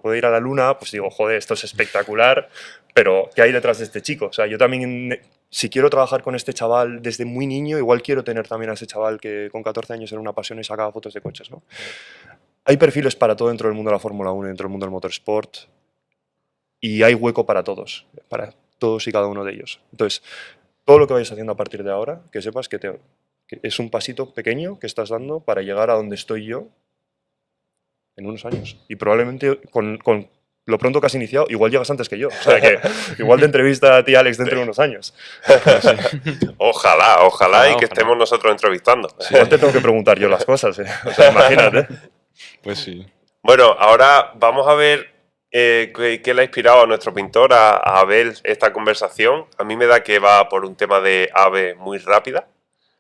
puede ir a la luna, pues digo, joder, esto es espectacular, pero ¿qué hay detrás de este chico? O sea, yo también, si quiero trabajar con este chaval desde muy niño, igual quiero tener también a ese chaval que con 14 años era una pasión y sacaba fotos de coches, ¿no? Hay perfiles para todo dentro del mundo de la Fórmula 1 y dentro del mundo del motorsport y hay hueco para todos y cada uno de ellos. Entonces, todo lo que vayas haciendo a partir de ahora, que sepas que es un pasito pequeño que estás dando para llegar a donde estoy yo en unos años. Y probablemente con lo pronto que has iniciado, igual llegas antes que yo. O sea, que igual te entrevista a ti, Alex, dentro de unos años. Pues sí. Ojalá, Ojalá, y que ojalá. estemos nosotros entrevistando. Igual te tengo que preguntar yo las cosas, ¿eh? O sea, imagínate. Pues sí. Bueno, ahora vamos a ver qué le ha inspirado a nuestro pintor a ver esta conversación. A mí me da que va por un tema de ave muy rápida,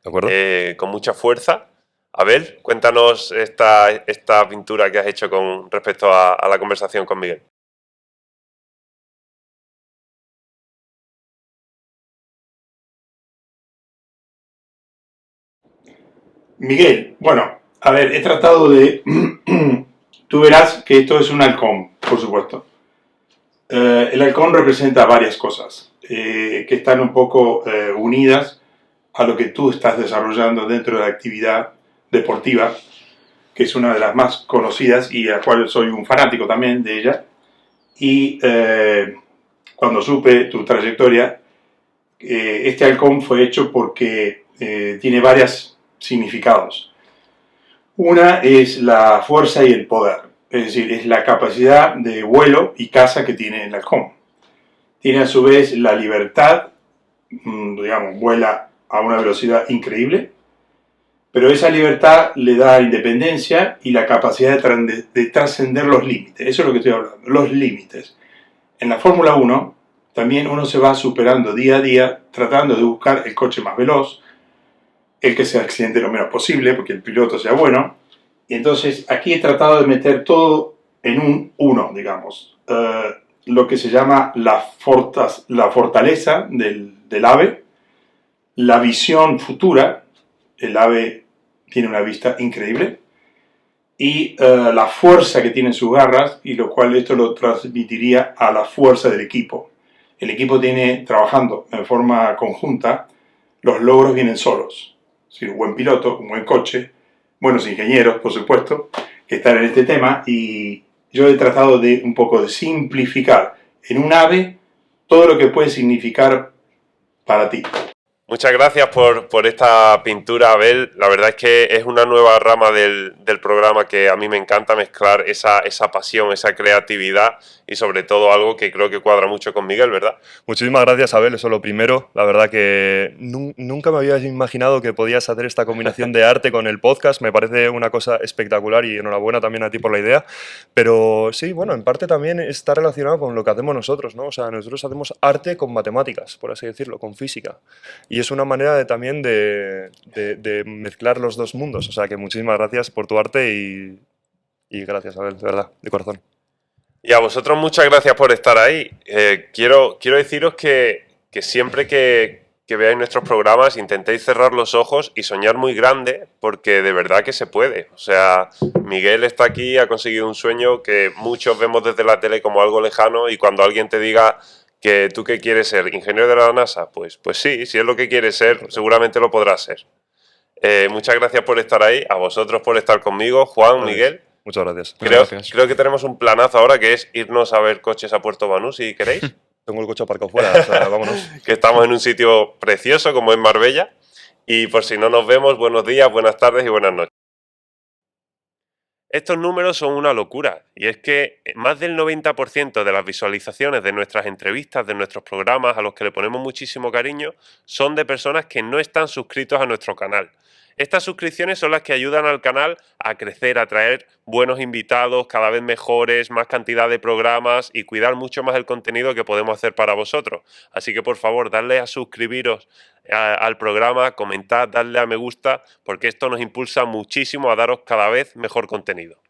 ¿De acuerdo? con mucha fuerza. A ver, cuéntanos esta pintura que has hecho con respecto a la conversación con Miguel. Miguel, bueno, a ver, he tratado de... Tú verás que esto es un halcón, por supuesto. El halcón representa varias cosas que están un poco unidas a lo que tú estás desarrollando dentro de la actividad deportiva, que es una de las más conocidas y a la cual soy un fanático también de ella. Y cuando supe tu trayectoria, este halcón fue hecho porque tiene varios significados. Una es la fuerza y el poder, es decir, es la capacidad de vuelo y caza que tiene el halcón. Tiene a su vez la libertad, digamos, vuela a una velocidad increíble, pero esa libertad le da independencia y la capacidad de trascender los límites. Eso es lo que estoy hablando, los límites. En la Fórmula 1 también uno se va superando día a día tratando de buscar el coche más veloz, el que se accidente lo menos posible, porque el piloto sea bueno. Y entonces aquí he tratado de meter todo en un uno, digamos. Lo que se llama la fortaleza del ave, la visión futura, el ave tiene una vista increíble, y la fuerza que tienen sus garras, y lo cual esto lo transmitiría a la fuerza del equipo. El equipo tiene, trabajando en forma conjunta, los logros vienen solos. Es decir, un buen piloto, un buen coche, buenos ingenieros, por supuesto, que están en este tema, y yo he tratado de un poco de simplificar en un ave todo lo que puede significar para ti. Muchas gracias por esta pintura, Abel. La verdad es que es una nueva rama del programa que a mí me encanta mezclar esa pasión, esa creatividad y sobre todo algo que creo que cuadra mucho con Miguel, ¿verdad? Muchísimas gracias, Abel, eso lo primero. La verdad que nunca me había imaginado que podías hacer esta combinación de arte con el podcast. Me parece una cosa espectacular y enhorabuena también a ti por la idea. Pero sí, bueno, en parte también está relacionado con lo que hacemos nosotros, ¿no? O sea, nosotros hacemos arte con matemáticas, por así decirlo, con física. Y es una manera también de mezclar los dos mundos. O sea, que muchísimas gracias por tu arte Y gracias, Abel, de verdad, de corazón. Y a vosotros muchas gracias por estar ahí. Quiero deciros que siempre que veáis nuestros programas intentéis cerrar los ojos y soñar muy grande, porque de verdad que se puede. O sea, Miguel está aquí, ha conseguido un sueño que muchos vemos desde la tele como algo lejano, y cuando alguien te diga que tú qué quieres ser, ingeniero de la NASA, pues sí, si es lo que quieres ser, seguramente lo podrás ser. Muchas gracias por estar ahí, a vosotros por estar conmigo, Juan, Gracias. Miguel. Muchas gracias. Gracias. Creo que tenemos un planazo ahora, que es irnos a ver coches a Puerto Banús, si queréis. Tengo el coche aparcado fuera, o sea, vámonos. Que estamos en un sitio precioso como es Marbella. Y por si no nos vemos, buenos días, buenas tardes y buenas noches. Estos números son una locura, y es que más del 90% de las visualizaciones de nuestras entrevistas, de nuestros programas, a los que le ponemos muchísimo cariño, son de personas que no están suscritos a nuestro canal. Estas suscripciones son las que ayudan al canal a crecer, a traer buenos invitados, cada vez mejores, más cantidad de programas y cuidar mucho más el contenido que podemos hacer para vosotros. Así que por favor, dadle a suscribiros al programa, comentad, dadle a me gusta, porque esto nos impulsa muchísimo a daros cada vez mejor contenido.